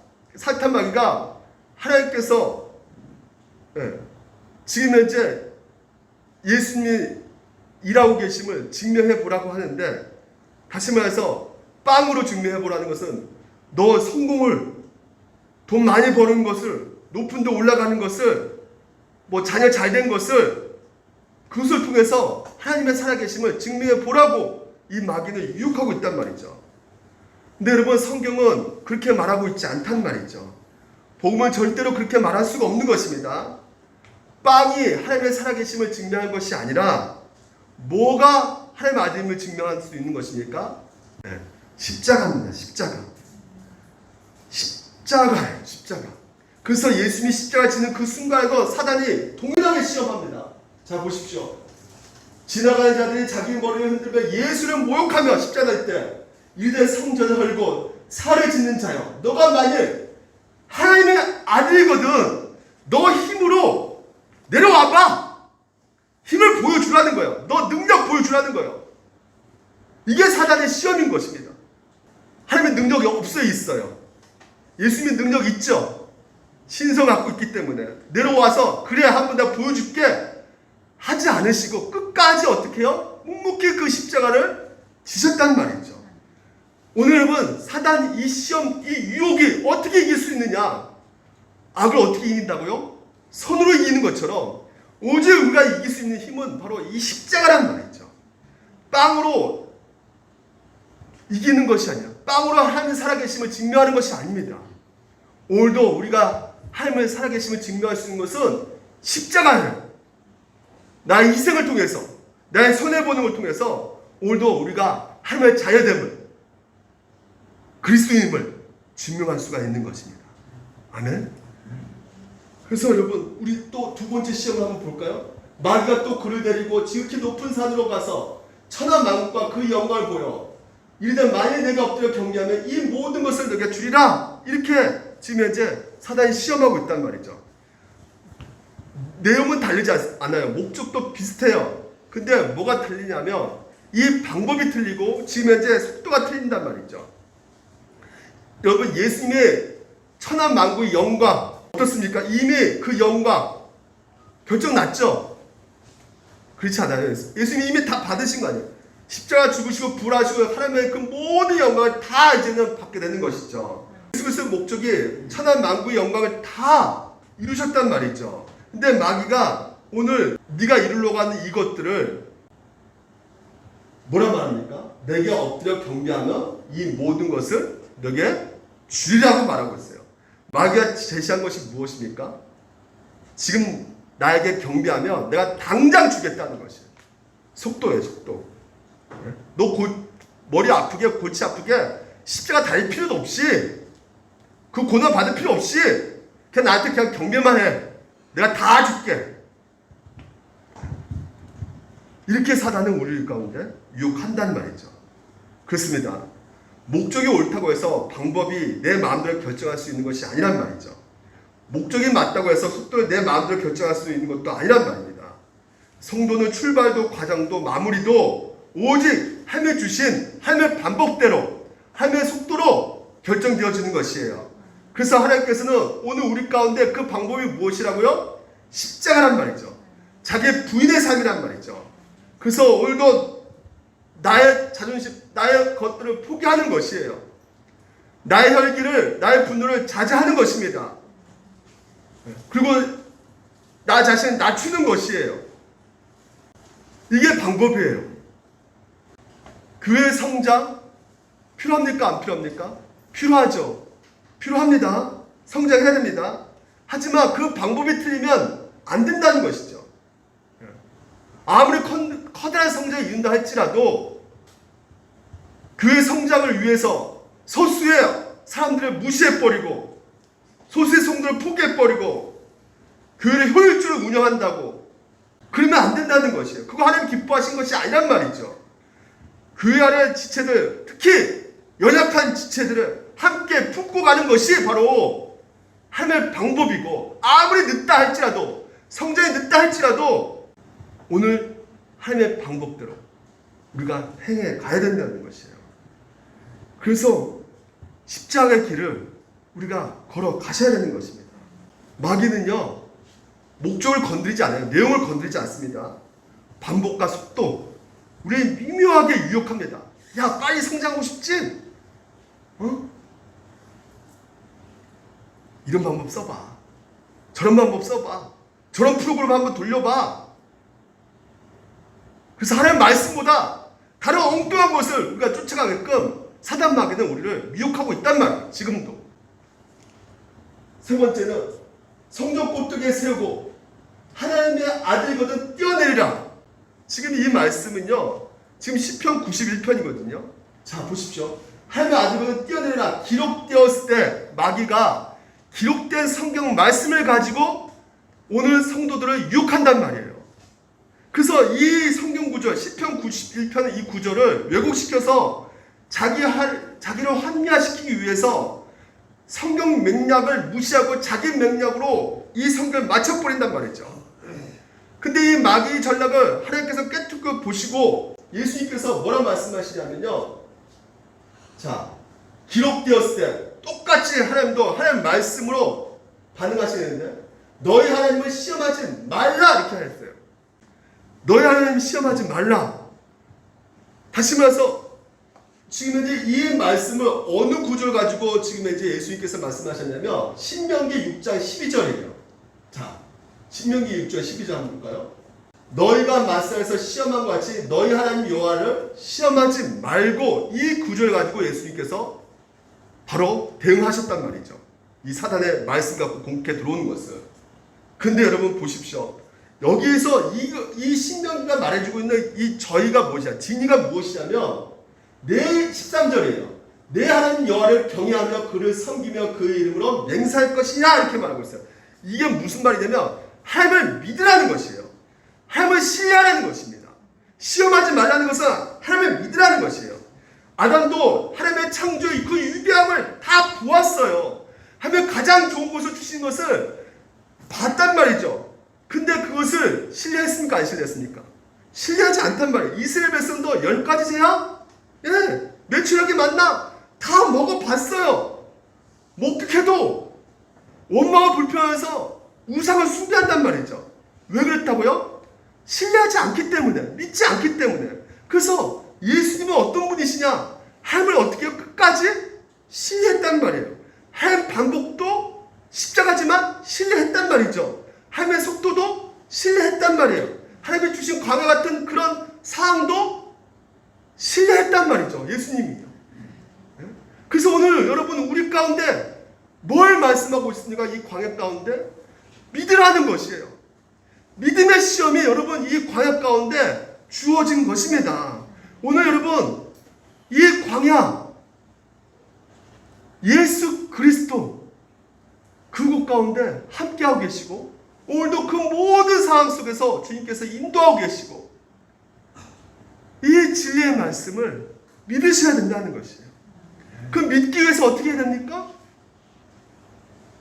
A: 하나님께서 지금 현재 예수님이 일하고 계심을 증명해 보라고 하는데, 다시 말해서 빵으로 증명해 보라는 것은 너 성공을, 돈 많이 버는 것을, 높은 데 올라가는 것을, 뭐 자녀 잘 된 것을, 그것을 통해서 하나님의 살아계심을 증명해 보라고 이 마귀는 유혹하고 있단 말이죠. 근데 여러분, 성경은 그렇게 말하고 있지 않단 말이죠. 복음은 절대로 그렇게 말할 수가 없는 것입니다. 빵이 하나님의 살아계심을 증명한 것이 아니라 뭐가 하나님의 아들임을 증명할 수 있는 것입니까? 십자가입니다. 십자가예요. 십자가. 그래서 예수님이 십자가 지는 그 순간에도 사단이 동일하게 시험합니다. 자, 보십시오. 지나가는 자들이 자기 머리를 흔들며 예수를 모욕하며 십자가 때 이르되 성전을 헐고 살을 짓는 자여, 너가 만일 하나님의 아들이거든 너 힘으로 내려와봐. 힘을 보여주라는 거예요. 너 능력 보여주라는 거예요. 이게 사단의 시험인 것입니다. 하나님의 능력이 없어 있어요. 예수님의 능력 있죠. 신성 갖고 있기 때문에 내려와서 그래 한번 내가 보여줄게 하지 않으시고 끝까지 어떻게 해요? 묵묵히 그 십자가를 지셨단 말이죠. 오늘 여러분, 사단 이 시험, 이 유혹이 어떻게 이길 수 있느냐? 악을 어떻게 이긴다고요? 손으로 이기는 것처럼 오직 우리가 이길 수 있는 힘은 바로 이 십자가란 말이죠. 빵으로 이기는 것이 아니라, 빵으로 하나님의 살아계심을 증명하는 것이 아닙니다. 오늘도 우리가 하나님의 살아계심을 증명할 수 있는 것은 십자가예요. 나의 희생을 통해서, 나의 손해보는 걸 통해서 오늘도 우리가 하나님의 자녀됨을, 그리스도인임을 증명할 수가 있는 것입니다. 아멘. 그래서 여러분, 우리 또 두 번째 시험을 한번 볼까요? 마귀가 또 그를 데리고 지극히 높은 산으로 가서 천하만국과 그 영광을 보여 이르되 만일 내가 엎드려 경배하면 이 모든 것을 너에게 주리라. 이렇게 지금 현재 사단이 시험하고 있단 말이죠. 내용은 다르지 않아요. 목적도 비슷해요. 근데 뭐가 틀리냐면 이 방법이 틀리고 지금 현재 속도가 틀린단 말이죠. 여러분, 예수님의 천하만국의 영광 어떻습니까? 이미 그 영광 결정 났죠? 그렇지 않아요? 예수님이 이미 다 받으신 거 아니에요? 십자가 죽으시고 부활하시고 하나님의 그 모든 영광을 다 이제는 받게 되는 것이죠. 예수 그리스도의 목적이 천하만국의 영광을 다 이루셨단 말이죠. 근데 마귀가 오늘 네가 이루려고 하는 이것들을 뭐라 말합니까? 내게 엎드려 경배하면 이 모든 것을 너에게 주리라고 말하고 있어요. 마귀가 제시한 것이 무엇입니까? 지금 나에게 경배하면 내가 당장 주겠다는 것이에요. 속도예요, 속도. 너 머리 아프게, 골치 아프게 십자가 달릴 필요도 없이, 그 고난 받을 필요 없이 그냥 나한테 그냥 경배만 해. 내가 다 줄게. 이렇게 사단은 우리 가운데 유혹한단 말이죠. 그렇습니다. 목적이 옳다고 해서 방법이 내 마음대로 결정할 수 있는 것이 아니란 말이죠. 목적이 맞다고 해서 속도를 내 마음대로 결정할 수 있는 것도 아니란 말입니다. 성도는 출발도 과정도 마무리도 오직 하나님의 주신 하나님의 방법대로, 하나님의 속도로 결정되어지는 것이에요. 그래서 하나님께서는 오늘 우리 가운데 그 방법이 무엇이라고요? 십자가란 말이죠. 자기의 부인의 삶이란 말이죠. 그래서 오늘도 나의 자존심, 나의 것들을 포기하는 것이에요. 나의 혈기를, 나의 분노를 자제하는 것입니다. 그리고 나 자신을 낮추는 것이에요. 이게 방법이에요. 교회 성장 필요합니까? 안 필요합니까? 필요하죠. 필요합니다. 성장해야 됩니다. 하지만 그 방법이 틀리면 안 된다는 것이죠. 아무리 커다란 성장을 이룬다 할지라도 교회 성장을 위해서 소수의 사람들을 무시해버리고 소수의 성도를 포기해버리고 교회를 효율적으로 운영한다고 그러면 안 된다는 것이에요. 그거 하나님 기뻐하신 것이 아니란 말이죠. 교회 안의 지체들, 특히 연약한 지체들을 함께 품고 가는 것이 바로 하나님의 방법이고, 아무리 늦다 할지라도, 성장이 늦다 할지라도 오늘 하나님의 방법대로 우리가 행해 가야 된다는 것이에요. 그래서 십자가의 길을 우리가 걸어 가셔야 되는 것입니다. 마귀는요, 목적을 건드리지 않아요. 내용을 건드리지 않습니다. 반복과 속도, 우리를 미묘하게 유혹합니다. 야, 빨리 성장하고 싶지? 이런 방법 써봐. 저런 방법 써봐. 저런 프로그램 한번 돌려봐. 그래서 하나님 말씀보다 다른 엉뚱한 것을 우리가 쫓아가게끔 사단 마귀는 우리를 미혹하고 있단 말이에요. 지금도. 세 번째는 성전 꼭대기에 세우고 하나님의 아들이거든 뛰어내리라. 지금 이 말씀은요, 지금 시편 91편이거든요. 자, 보십시오. 하나님의 아들이거든 뛰어내리라 기록되었을 때 마귀가 기록된 성경 말씀을 가지고 오늘 성도들을 유혹한단 말이에요. 그래서 이 성경 구절, 시편 91편의 이 구절을 왜곡시켜서 자기를 환미화시키기 위해서 성경 맥락을 무시하고 자기 맥락으로 이 성경을 맞춰버린단 말이죠. 근데 이 마귀 전략을 하나님께서 깨뚫고 보시고 예수님께서 뭐라 말씀하시냐면요. 자, 기록되었을 때 똑같이 하나님도 하나님 말씀으로 반응하시는데 너희 하나님을 시험하지 말라 이렇게 하셨어요. 너희 하나님 시험하지 말라. 다시 말해서 지금 이제 이 말씀을 어느 구절 가지고 지금 이제 예수님께서 말씀하셨냐면 신명기 6장 12절이에요. 자, 신명기 6장 12절 한번 볼까요? 너희가 마사에서 시험한 것 같이 너희 하나님 여호와를 시험하지 말고, 이 구절 가지고 예수님께서 바로 대응하셨단 말이죠. 이 사단의 말씀 갖고 공격해 들어오는 것을. 근데 여러분 보십시오. 여기에서 이 신명기가 말해주고 있는 이 저희가 무엇이냐, 진리가 무엇이냐면 내 13절이에요. 내 하나님 여호와를 경외하며 그를 섬기며 그의 이름으로 맹세할 것이냐 이렇게 말하고 있어요. 이게 무슨 말이냐면 하나님을 믿으라는 것이에요. 하나님을 신뢰하라는 것입니다. 시험하지 말라는 것은 하나님을 믿으라는 것이에요. 아담도 하나님의 창조의 그 위대함을 다 보았어요. 하나님의 가장 좋은 것을 주신 것을 봤단 말이죠. 근데 그것을 신뢰했습니까? 안 신뢰했습니까? 신뢰하지 않단 말이에요. 이스라엘 백성도 10가지 제약? 예, 매출하게 만나 다 먹어봤어요. 목격해도 원망을 불평해서 우상을 숭배한단 말이죠. 왜 그랬다고요? 신뢰하지 않기 때문에, 믿지 않기 때문에. 그래서 예수님은 어떤 분이시냐? 하나님을 어떻게 해요? 끝까지 신뢰했단 말이에요. 하나님 방법도 십자가지만 신뢰했단 말이죠. 하나님의 속도도 신뢰했단 말이에요. 하나님이 주신 광야 같은 그런 사항도 신뢰했단 말이죠. 예수님이요. 그래서 오늘 여러분 우리 가운데 뭘 말씀하고 있습니까? 이 광야 가운데 믿으라는 것이에요. 믿음의 시험이 여러분 이 광야 가운데 주어진 것입니다. 오늘 여러분 이 광야 예수 그리스도 그곳 가운데 함께하고 계시고 오늘도 그 모든 상황 속에서 주님께서 인도하고 계시고 이 진리의 말씀을 믿으셔야 된다는 것이에요. 그 믿기 위해서 어떻게 해야 됩니까?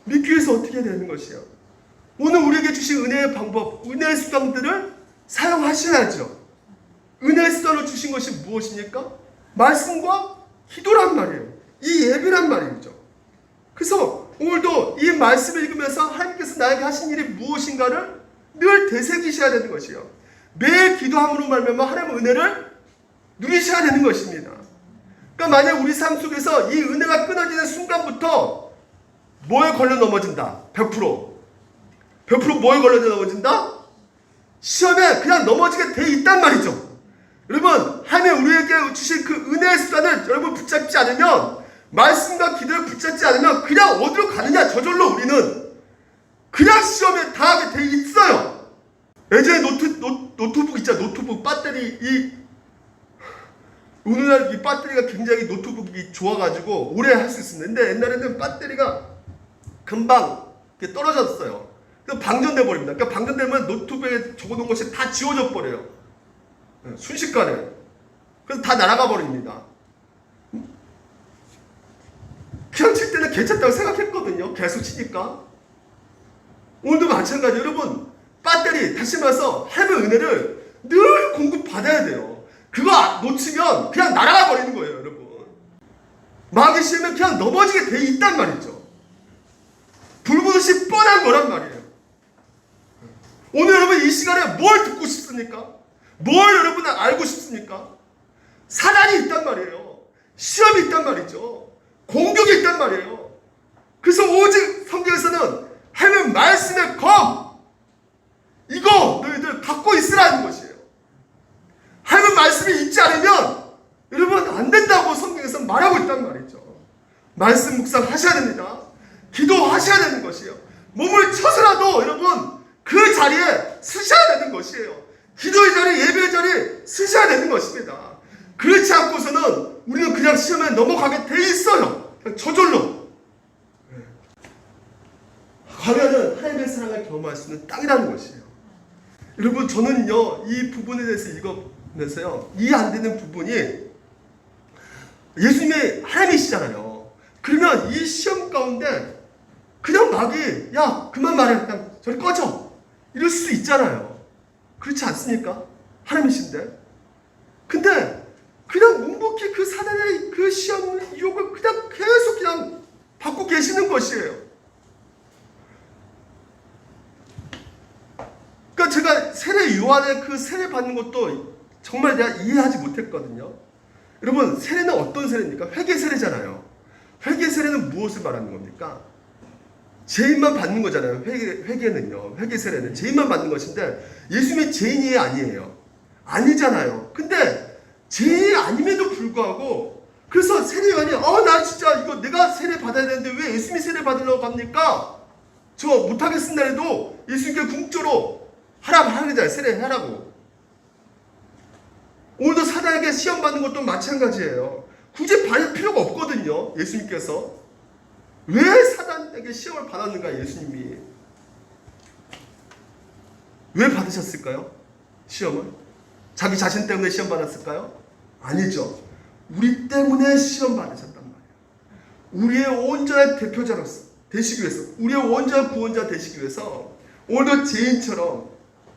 A: 믿기 위해서 어떻게 해야 되는 것이에요? 오늘 우리에게 주신 은혜의 방법, 은혜의 수단들을 사용하셔야죠. 은혜의 수단을 주신 것이 무엇입니까? 말씀과 기도란 말이에요. 이 예배란 말이죠. 그래서 오늘도 이 말씀을 읽으면서 하나님께서 나에게 하신 일이 무엇인가를 늘 되새기셔야 되는 것이에요. 매일 기도함으로 말미암아 하나님의 은혜를 누리셔야 되는 것입니다. 그러니까 만약 우리 삶 속에서 이 은혜가 끊어지는 순간부터 뭐에 걸려 넘어진다? 100% 뭐에 걸려 넘어진다? 시험에 그냥 넘어지게 돼 있단 말이죠. 여러분, 하나님 우리에게 주신 그 은혜의 습관을 여러분 붙잡지 않으면, 말씀과 기도를 붙잡지 않으면 그냥 어디로 가느냐, 저절로 우리는 그냥 시험에 당하게 돼 있어요. 예전에 노트북 있잖아. 노트북 배터리, 오늘날 이 배터리가 굉장히 노트북이 좋아가지고 오래 할 수 있습니다. 근데 옛날에는 배터리가 금방 떨어졌어요. 그래서 방전돼 버립니다. 그러니까 방전되면 노트북에 적어놓은 것이 다 지워져 버려요. 순식간에. 그래서 다 날아가 버립니다. 그냥 칠 때는 괜찮다고 생각했거든요. 계속 치니까. 오늘도 마찬가지. 여러분, 배터리, 다시 말해서 하나님의 은혜를 늘 공급받아야 돼요. 그거 놓치면 그냥 날아가 버리는 거예요, 여러분. 마귀 시험에 그냥 넘어지게 돼 있단 말이죠. 불보듯이 뻔한 거란 말이에요. 오늘 여러분 이 시간에 뭘 듣고 싶습니까? 뭘 여러분 알고 싶습니까? 사단이 있단 말이에요. 시험이 있단 말이죠. 공격이 있단 말이에요. 그래서 오직 성경에서는 하나님의 말씀의 검, 이거 너희들 갖고 있으라는 것이에요. 하나님의 말씀이 있지 않으면 여러분 안 된다고 성경에서 말하고 있단 말이죠. 말씀 묵상하셔야 됩니다. 기도하셔야 되는 것이에요. 몸을 쳐서라도 여러분 그 자리에 서셔야 되는 것이에요. 기도의 자리, 예배의 자리에 서셔야 되는 것입니다. 그렇지 않고서는 우리는 그냥 시험에 넘어가게 돼 있어요. 그냥 저절로. 과연 하나님의 사랑을 경험할 수 있는 땅이라는 것이에요. 여러분, 저는요 이 부분에 대해서 읽으면서요 이해 안 되는 부분이, 예수님이 하나님이시잖아요. 그러면 이 시험 가운데 그냥 마귀, 야 그만 말해, 그냥 저리 꺼져, 이럴 수 있잖아요. 그렇지 않습니까? 하나님이신데. 근데 그냥 묵묵히 그 사단의 그 시험 유혹을 그냥 계속 그냥 받고 계시는 것이에요. 그러니까 제가 세례 요한의 그 세례 받는 것도 정말 내가 이해하지 못했거든요. 여러분, 세례는 어떤 세례입니까? 회개 세례잖아요. 회개 세례는 무엇을 말하는 겁니까? 죄인만 받는 거잖아요. 회개는요. 회개 세례는 죄인만 받는 것인데, 예수님이 죄인이 아니에요. 아니잖아요. 근데 죄인이 아님에도 불구하고, 그래서 세례 요한이 나 진짜 이거 내가 세례 받아야 되는데 왜 예수님이 세례 받으려고 합니까? 저 못하겠습니다 해도 예수님께 궁조로 하라잖아요. 세례하라고. 오늘도 사단에게 시험 받는 것도 마찬가지예요. 굳이 받을 필요가 없거든요. 예수님께서 왜 사단에게 시험을 받았는가? 예수님이 왜 받으셨을까요? 시험을? 자기 자신 때문에 시험 받았을까요? 아니죠. 우리 때문에 시험 받으셨단 말이에요. 우리의 온전한 대표자로서 되시기 위해서, 우리의 온전한 구원자 되시기 위해서 오늘도 죄인처럼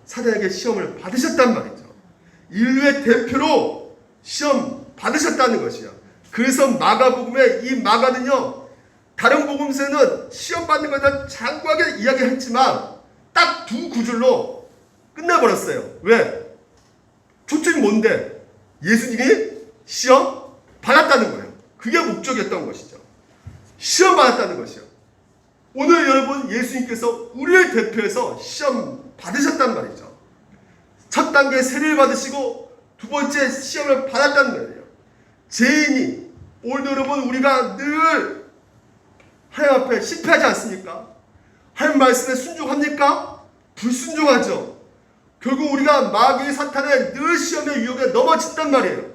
A: 사단에게 시험을 받으셨단 말이죠. 인류의 대표로 시험 받으셨다는 것이야. 그래서 마가복음에 이 마가는요, 다른 복음서는 시험 받는 것을 장구하게 이야기했지만 딱 두 구절로 끝내버렸어요. 왜? 초점이 뭔데? 예수님이 시험 받았다는 거예요. 그게 목적이었던 것이죠. 시험 받았다는 것이요. 오늘 여러분, 예수님께서 우리를 대표해서 시험 받으셨단 말이죠. 첫 단계 세례를 받으시고 두 번째 시험을 받았다는 거예요. 죄인이, 오늘 여러분 우리가 늘 하나님 앞에 실패하지 않습니까? 하나님 말씀에 순종합니까? 불순종하죠. 결국 우리가 마귀 사탄의 늘 시험의 유혹에 넘어진단 말이에요.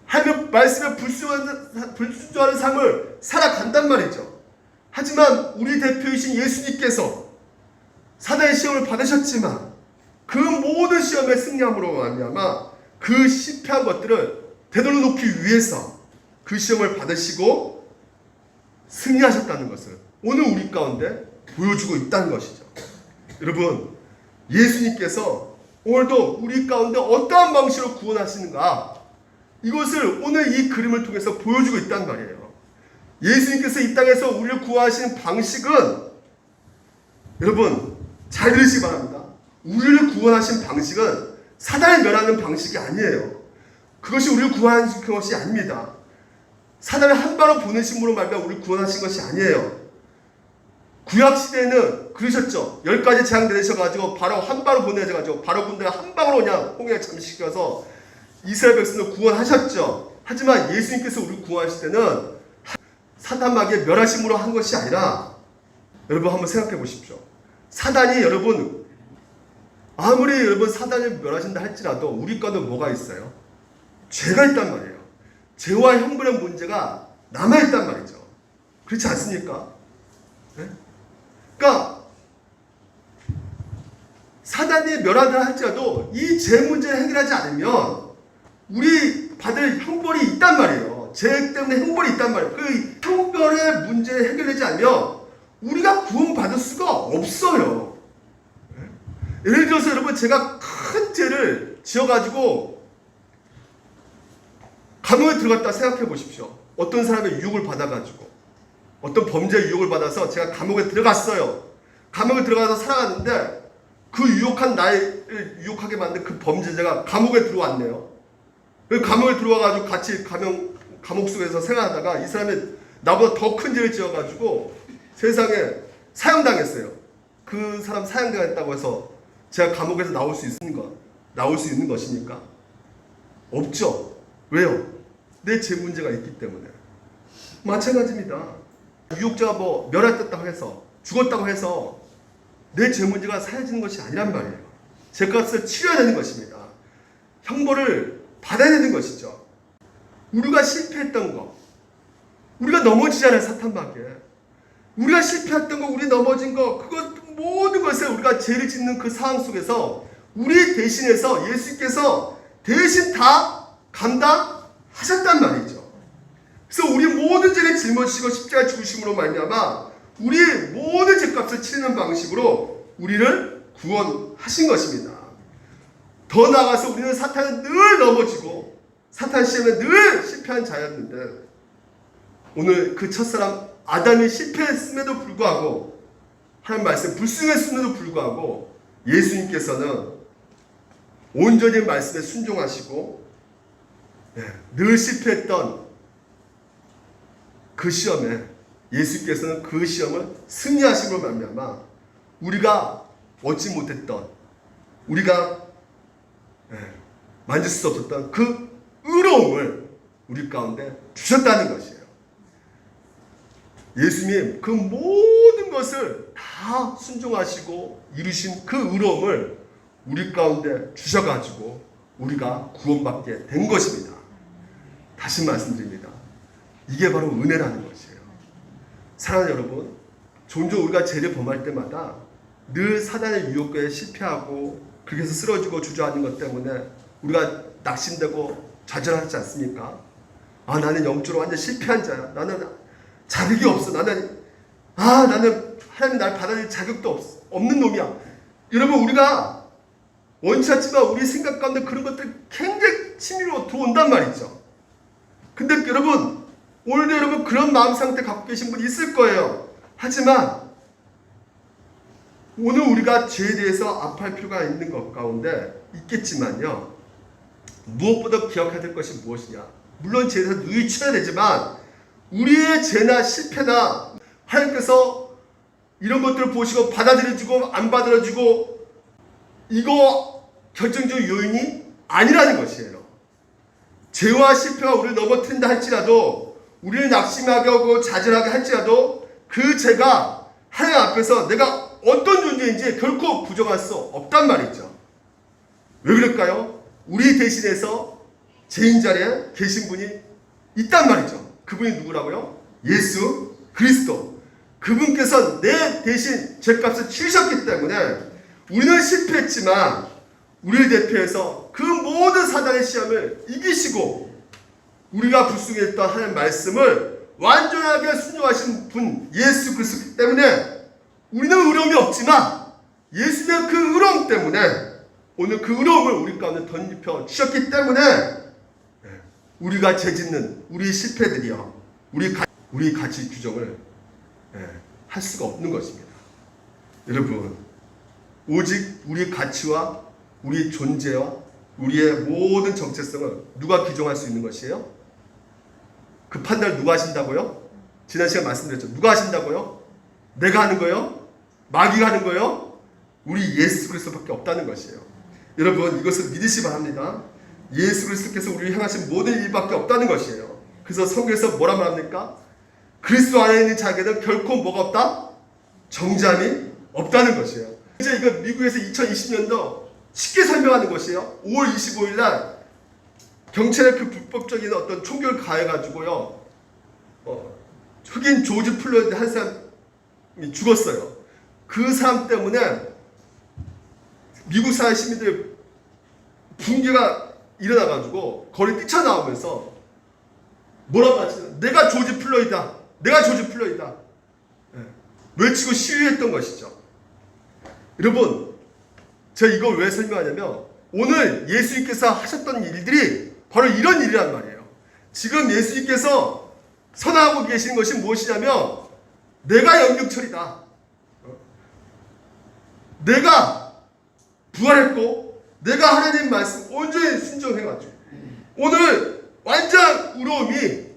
A: 하나님 말씀에 불순종하는 삶을 살아간단 말이죠. 하지만 우리 대표이신 예수님께서 사단의 시험을 받으셨지만 그 모든 시험에 승리함으로 말미암아 그 실패한 것들을 되돌려놓기 위해서 그 시험을 받으시고 승리하셨다는 것을 오늘 우리 가운데 보여주고 있다는 것이죠. 여러분, 예수님께서 오늘도 우리 가운데 어떠한 방식으로 구원하시는가? 이것을 오늘 이 그림을 통해서 보여주고 있단 말이에요. 예수님께서 이 땅에서 우리를 구하신 방식은, 여러분 잘 들으시기 바랍니다. 우리를 구원하신 방식은 사단을 멸하는 방식이 아니에요. 그것이 우리를 구하신 것이 아닙니다. 사단을 한 바로 보내심으로 말미암아 우리를 구원하신 것이 아니에요. 구약시대에는 그러셨죠. 10가지 재앙 내리셔가지고 바로 한 바로 보내셔가지고 바로 군대가 한 방으로 그냥 홍해에 잠식시켜서 이스라엘 백성을 구원하셨죠. 하지만 예수님께서 우리를 구원하실 때는 사단마귀의 멸하심으로 한 것이 아니라, 여러분 한번 생각해 보십시오. 사단이, 여러분 아무리 여러분 사단을 멸하신다 할지라도 우리 가운데 뭐가 있어요? 죄가 있단 말이에요. 죄와 형벌의 문제가 남아있단 말이죠. 그렇지 않습니까? 네? 그러니까 사단이 멸하다 할지라도 이 죄 문제를 해결하지 않으면 우리 받을 형벌이 있단 말이에요. 죄 때문에 형벌이 있단 말이에요. 그 형벌의 문제를 해결되지 않으면 우리가 구원받을 수가 없어요. 예를 들어서 여러분, 제가 큰 죄를 지어가지고 감옥에 들어갔다 생각해 보십시오. 어떤 사람의 유혹을 받아가지고, 어떤 범죄의 유혹을 받아서 제가 감옥에 들어갔어요. 감옥에 들어가서 살아갔는데 그 유혹한 나를 유혹하게 만든 그 범죄자가 감옥에 들어왔네요. 감옥에 들어와가지고 같이 감옥 속에서 생활하다가 이 사람이 나보다 더 큰 죄를 지어가지고 세상에 사형당했어요. 그 사람 사형당했다고 해서 제가 감옥에서 나올 수 있는 것입니까? 없죠. 왜요? 내 죄 문제가 있기 때문에. 마찬가지입니다. 유혹자가 멸했다고 해서, 죽었다고 해서 내 죄 문제가 사라지는 것이 아니란 말이에요. 죄값을 치러야 되는 것입니다. 형벌을 받아야 되는 것이죠. 우리가 실패했던 거, 우리가 넘어지잖아요. 사탄마귀에. 우리가 실패했던 거, 우리 넘어진 거, 그것 모든 것을 우리가 죄를 짓는 그 상황 속에서 우리 대신해서 예수께서 대신 다 감당하셨단 말이죠. 그래서 우리 모든 죄를 짊어지시고 십자가에 죽으심으로 말미암아 우리의 모든 죄값을 치르는 방식으로 우리를 구원하신 것입니다. 더 나아가서 우리는 사탄은 늘 넘어지고 사탄 시험에 늘 실패한 자였는데, 오늘 그 첫사람 아담이 실패했음에도 불구하고, 하나님 말씀 불순했음에도 불구하고 예수님께서는 온전히 말씀에 순종하시고 늘 실패했던 그 시험에 예수께서는 그 시험을 승리하심으로 말미암아 우리가 얻지 못했던, 우리가 만질 수 없었던 그 의로움을 우리 가운데 주셨다는 것이에요. 예수님 그 모든 것을 다 순종하시고 이루신 그 의로움을 우리 가운데 주셔가지고 우리가 구원받게 된 것입니다. 다시 말씀드립니다. 이게 바로 은혜라는 것이에요. 사랑하는 여러분, 종종 우리가 죄를 범할 때마다 늘 사단의 유혹에 실패하고 그렇게 해서 쓰러지고 주저하는 것 때문에 우리가 낙심되고 좌절하지 않습니까? 아, 나는 영적으로 완전 실패한 자야. 나는 자격이 없어. 나는 하나님 나를 받아들일 자격도 없는 놈이야. 여러분, 우리가 원치 않지만 우리 생각 가운데 그런 것들이 굉장히 치밀어 들어온단 말이죠. 근데 여러분, 오늘도 여러분 그런 마음 상태 갖고 계신 분 있을 거예요. 하지만 오늘 우리가 죄에 대해서 아파할 필요가 있는 것 가운데 있겠지만요, 무엇보다 기억해야 될 것이 무엇이냐. 물론 죄에 대해서 누이쳐야 되지만 우리의 죄나 실패나 하나님께서 이런 것들을 보시고 받아들여주고 안 받아들여주고 이거 결정적 요인이 아니라는 것이에요. 죄와 실패가 우리를 넘어뜨린다 할지라도, 우리를 낙심하게 하고 좌절하게 할지라도 그 죄가 하나님 앞에서 내가 어떤 존재인지 결코 부정할 수 없단 말이죠. 왜 그럴까요? 우리 대신해서 죄인 자리에 계신 분이 있단 말이죠. 그분이 누구라고요? 예수 그리스도. 그분께서 내 대신 죄값을 치르셨기 때문에 우리는 실패했지만 우리를 대표해서 그 모든 사단의 시험을 이기시고 우리가 불순했던 하나님의 말씀을 완전하게 순종하신 분 예수 그리스도 때문에 우리는 의로움이 없지만 예수님의 그 의로움 때문에 오늘 그 의로움을 우리 가운데 덧입혀 주셨기 때문에 우리가 죄짓는 우리 실패들이요, 우리 가치 규정을 할 수가 없는 것입니다. 여러분, 오직 우리 가치와 우리 존재와 우리의 모든 정체성을 누가 규정할 수 있는 것이에요? 그 판단을 누가 하신다고요? 지난 시간 말씀드렸죠. 누가 하신다고요? 내가 하는 거예요? 마귀가 하는 거예요? 우리 예수 그리스도밖에 없다는 것이에요. 여러분, 이것을 믿으시 바랍니다. 예수 그리스도께서 우리를 향하신 모든 일밖에 없다는 것이에요. 그래서 성경에서 뭐라 말합니까? 그리스도 안에 있는 자에게는 결코 뭐가 없다? 정죄함이 없다는 것이에요. 이제 이거 미국에서 2020년도 쉽게 설명하는 것이에요. 5월 25일 날 경찰의 그 불법적인 어떤 총격을 가해가지고요, 흑인 조지 플로이드 한 사람이 죽었어요. 그 사람 때문에 미국 사회 시민들 붕괴가 일어나가지고 거리 뛰쳐나오면서 뭐라고 하지? 내가 조지 플로이드다, 내가 조지 플로이드다, 외치고 시위했던 것이죠. 여러분, 제가 이걸 왜 설명하냐면 오늘 예수님께서 하셨던 일들이 바로 이런 일이란 말이에요. 지금 예수님께서 선언하고 계신 것이 무엇이냐면 내가 영육철이다, 내가 부활했고 내가 하나님 말씀 온전히 순종해가지고 오늘 완전 의로움이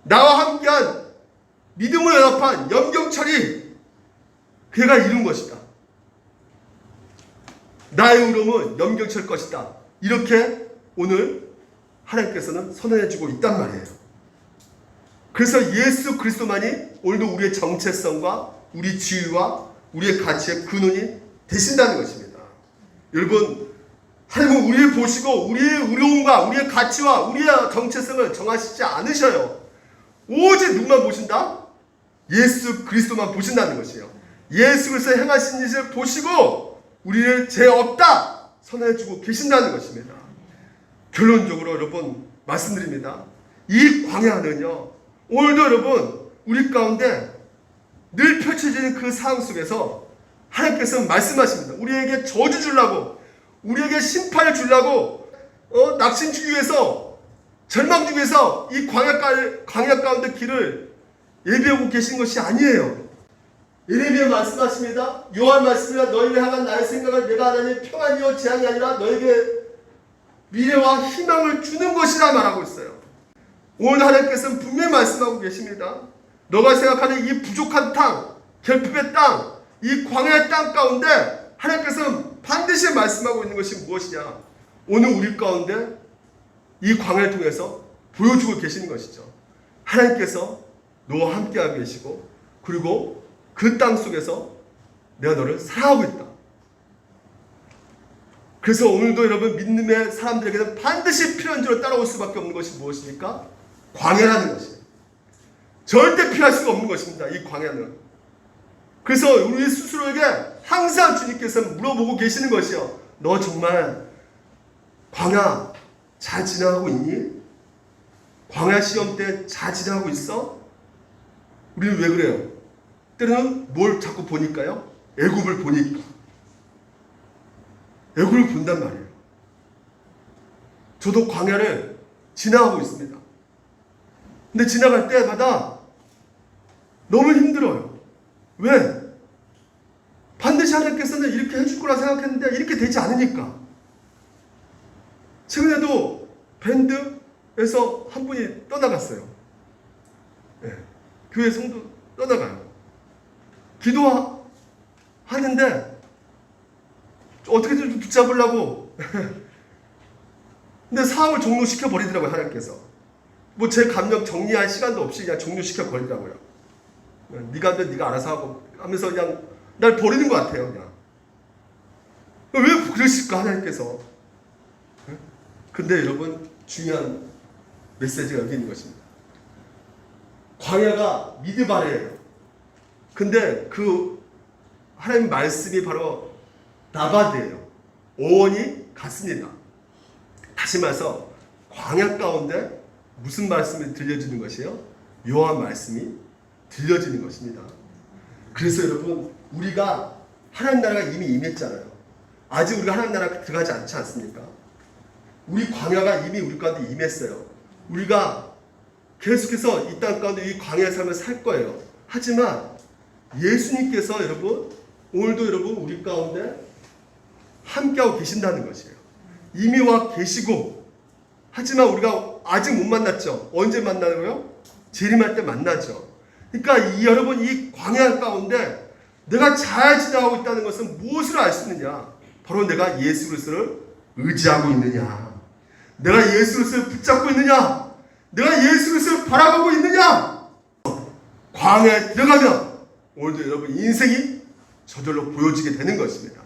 A: 나와 함께한 믿음으로 연합한 영경철이 그가 이룬 것이다. 나의 의로움은 영경철 것이다. 이렇게 오늘 하나님께서는 선언해주고 있단 말이에요. 그래서 예수 그리스도만이 오늘도 우리의 정체성과 우리 지위와 우리의 가치의 근원이 되신다는 것입니다. 여러분, 하나님은 우리를 보시고 우리의 의로움과 우리의 가치와 우리의 정체성을 정하시지 않으셔요. 오직 누구만 보신다? 예수 그리스도만 보신다는 것이에요. 예수 그리스도의 행하신 일을 보시고 우리를 죄 없다 선언해주고 계신다는 것입니다. 결론적으로 여러분 말씀드립니다. 이 광야는요, 오늘도 여러분 우리 가운데 늘 펼쳐지는 그 상황 속에서 하나님께서 말씀하십니다. 우리에게 저주 주려고, 우리에게 심판을 주려고, 낙심 주기 위해서, 절망 주기 위해서 이 광야 가운데 길을 예비하고 계신 것이 아니에요. 예레미야 말씀하십니다. 요한 말씀이라 너희를 향한 나의 생각을 내가 하나님 평안이요 재앙이 아니라 너에게 미래와 희망을 주는 것이라 말하고 있어요. 오늘 하나님께서는 분명히 말씀하고 계십니다. 너가 생각하는 이 부족한 땅, 결핍의 땅, 이 광야의 땅 가운데 하나님께서는 반드시 말씀하고 있는 것이 무엇이냐? 오늘 우리 가운데 이 광야를 통해서 보여주고 계시는 것이죠. 하나님께서 너와 함께하고 계시고 그리고 그 땅 속에서 내가 너를 사랑하고 있다. 그래서 오늘도 여러분 믿음의 사람들에게는 반드시 필연적으로 따라올 수밖에 없는 것이 무엇입니까? 광야라는 것이에요. 절대 피할 수가 없는 것입니다. 이 광야는. 그래서 우리 스스로에게 항상 주님께서 물어보고 계시는 것이요. 너 정말 광야 잘 지나가고 있니? 광야 시험 때 잘 지나가고 있어? 우리는 왜 그래요? 때로는 뭘 자꾸 보니까요? 애굽을 보니까. 애굽을 본단 말이에요. 저도 광야를 지나가고 있습니다. 근데 지나갈 때마다 너무 힘들어요. 왜? 반드시 하나님께서는 이렇게 해줄 거라 생각했는데 이렇게 되지 않으니까. 최근에도 밴드에서 한 분이 떠나갔어요. 네. 교회 성도 떠나가요. 기도하는데 어떻게든 좀 붙잡으려고 근데 사업을 종료시켜 버리더라고요. 하나님께서 뭐 제 감정 정리할 시간도 없이 그냥 종료시켜 버리더라고요. 네가 하면 네가 알아서 하고 하면서 그냥 날 버리는 것 같아요. 그냥 왜 그러실까 하나님께서. 근데 여러분 중요한 메시지가 여기 있는 것입니다. 광야가 미드바레예요. 근데 그 하나님 말씀이 바로 나바드예요. 오원이 같습니다. 다시 말해서 광야 가운데 무슨 말씀이 들려지는 것이에요? 여호와 말씀이 들려지는 것입니다. 그래서 여러분 우리가 하나님 나라가 이미 임했잖아요. 아직 우리가 하나님 나라 들어가지 않지 않습니까? 우리 광야가 이미 우리 가운데 임했어요. 우리가 계속해서 이 땅 가운데 이 광야의 삶을 살 거예요. 하지만 예수님께서 여러분 오늘도 여러분 우리 가운데 함께하고 계신다는 것이에요. 이미 와 계시고, 하지만 우리가 아직 못 만났죠. 언제 만나고요? 재림할 때 만나죠. 그러니까 여러분 이 광야 가운데 내가 잘 지나가고 있다는 것은 무엇으로 알 수 있느냐? 바로 내가 예수 그리스도를 의지하고 있느냐, 내가 예수 그리스도를 붙잡고 있느냐, 내가 예수 그리스도를 바라보고 있느냐. 광야에 들어가면 오늘도 여러분 인생이 저절로 보여지게 되는 것입니다.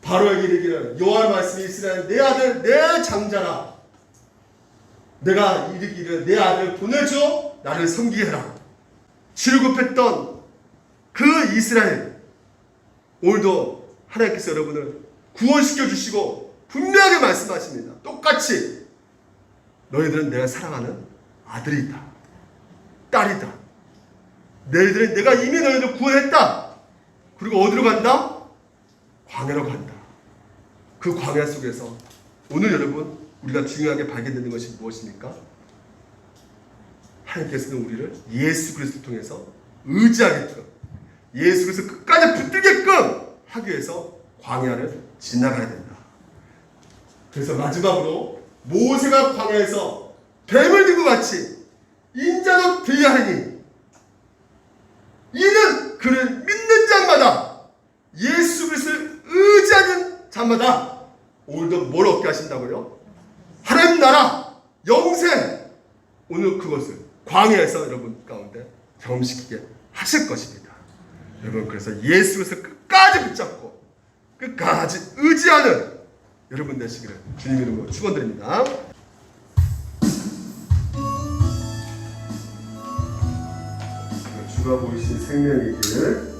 A: 바로 여기 이르기를 여호와의 말씀이 이스라엘 내 아들 내 장자라, 내가 이르기를 내 아들을 보내줘 나를 섬기게 해라. 출굽했던 그 이스라엘, 오늘도 하나님께서 여러분을 구원시켜 주시고 분명하게 말씀하십니다. 똑같이 너희들은 내가 사랑하는 아들이다, 딸이다. 너희들은 내가 이미 너희들을 구원했다. 그리고 어디로 간다? 광야로 간다. 그 광야 속에서 오늘 여러분 우리가 중요하게 발견되는 것이 무엇입니까? 하나님께서는 우리를 예수 그리스도를 통해서 의지하게끔, 예수 그리스도 끝까지 붙들게끔 하기 위해서 광야를 지나가야 된다. 그래서 마지막으로 모세가 광야에서 뱀을 들고 같이 인자도 들려하니 이는 그를 믿는 자마다, 예수 그리스도를 의지하는 자마다 오늘도 뭘 얻게 하신다고요? 하나님 나라 영생, 오늘 그것을 광야에서 여러분 가운데 경험시키게 하실 것입니다. 여러분 그래서 예수 그리스도 끝까지 붙잡고 끝까지 의지하는 여러분 되시기를 주님 이름으로 축원드립니다. 주가 보이신 생명의 길,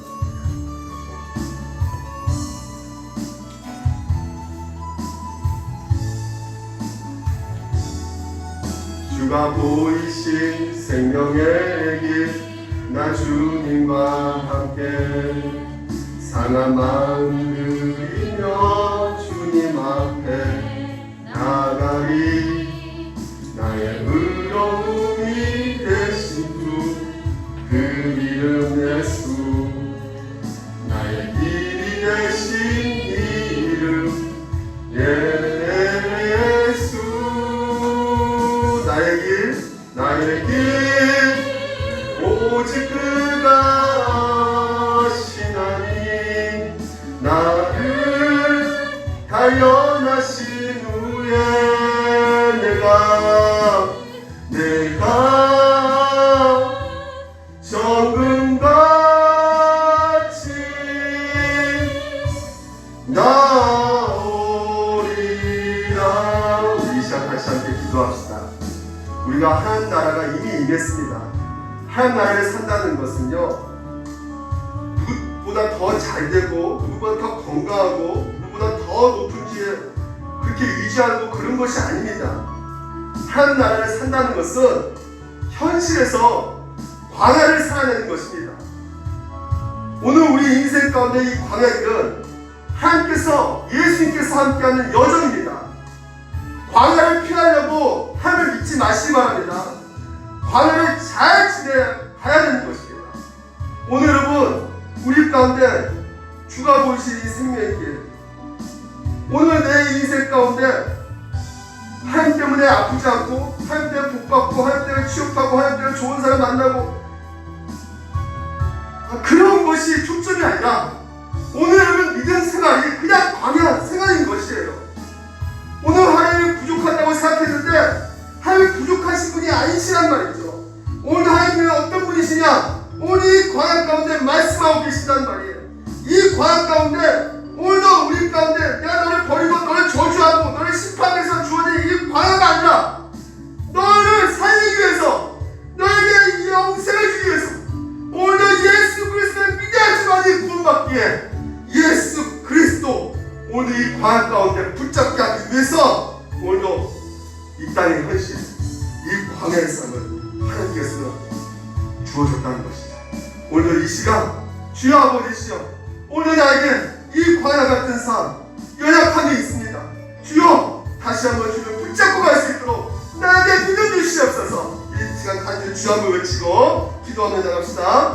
A: 주가 보이신 생명의 길, 나 주님과 함께 상한 마음 들이며 주님 앞에 나가리. 나의 의로움이 되신 주 그 이름 예수, 나의 길이 되신 이름 예수. 나의 길 오직 그가 아시나니, 나를 단련하신 후에 내가 정금같이 나오리라. 우리 이 시간 다시 함께 기도합시다. 우리가 하나님 나라가 이미 임했습니다. 하나님 나라에 산다는 것은요, 누구보다 더 잘되고 누구보다 더 건강하고 누구보다 더 높은 지에 그렇게 유지하고 그런 것이 아닙니다. 하나님 나라에 산다는 것은 현실에서 광야를 살아내는 것입니다. 오늘 우리 인생 가운데 이 광야길은 하나님께서, 예수님께서 함께하는 여정입니다. 광야를 피하려고 하나님을 믿지 마시기 바랍니다. 광야를 잘 지내가야 되는 것입니다. 오늘 여러분 우리 가운데 주가 보이신 이 생명의 길, 오늘 내 인생 가운데 하나님 때문에 아프지 않고, 하나님 때문에 복받고, 하나님 때문에 취업하고, 하나님 때문에 좋은 사람 만나고, 그런 것이 초점이 아니라 오늘 여러분 믿음 생활이 그냥 광야 생활인 것이에요. 오늘 하나님이 부족하다고 생각했는데 하나님이 부족하신 분이 아니시란 말이죠. 오늘 하나님은 어떤 분이시냐? 오늘 이 광야 가운데 말씀하고 계신단 말이에요. 이 광야 가운데 오늘도 우리 가운데 내가 너를 버리고 너를 저주하고 너를 심판해서 주어진 이 광야가 아니라 너를 살리기 위해서, 너에게 이 영생을 주기 위해서 오늘도 예수 그리스도를 믿어야지만이 구원받기에 예수 그리스도 오늘 이 광야 가운데 붙잡게 하기 위해서 오늘도 이 땅의 현실, 이 광야의 삶을 하나님께서 주어졌다는 것입니다. 오늘도 이 시간 주여 아버지시여, 오늘 나에게 이 광야 같은 삶, 연약함이 있습니다. 주여 다시 한번 주님 붙잡고 갈 수 있도록 나에게 믿음 주시옵소서. 이 시간 간절히 주 한번 외치고 기도하며 나갑시다.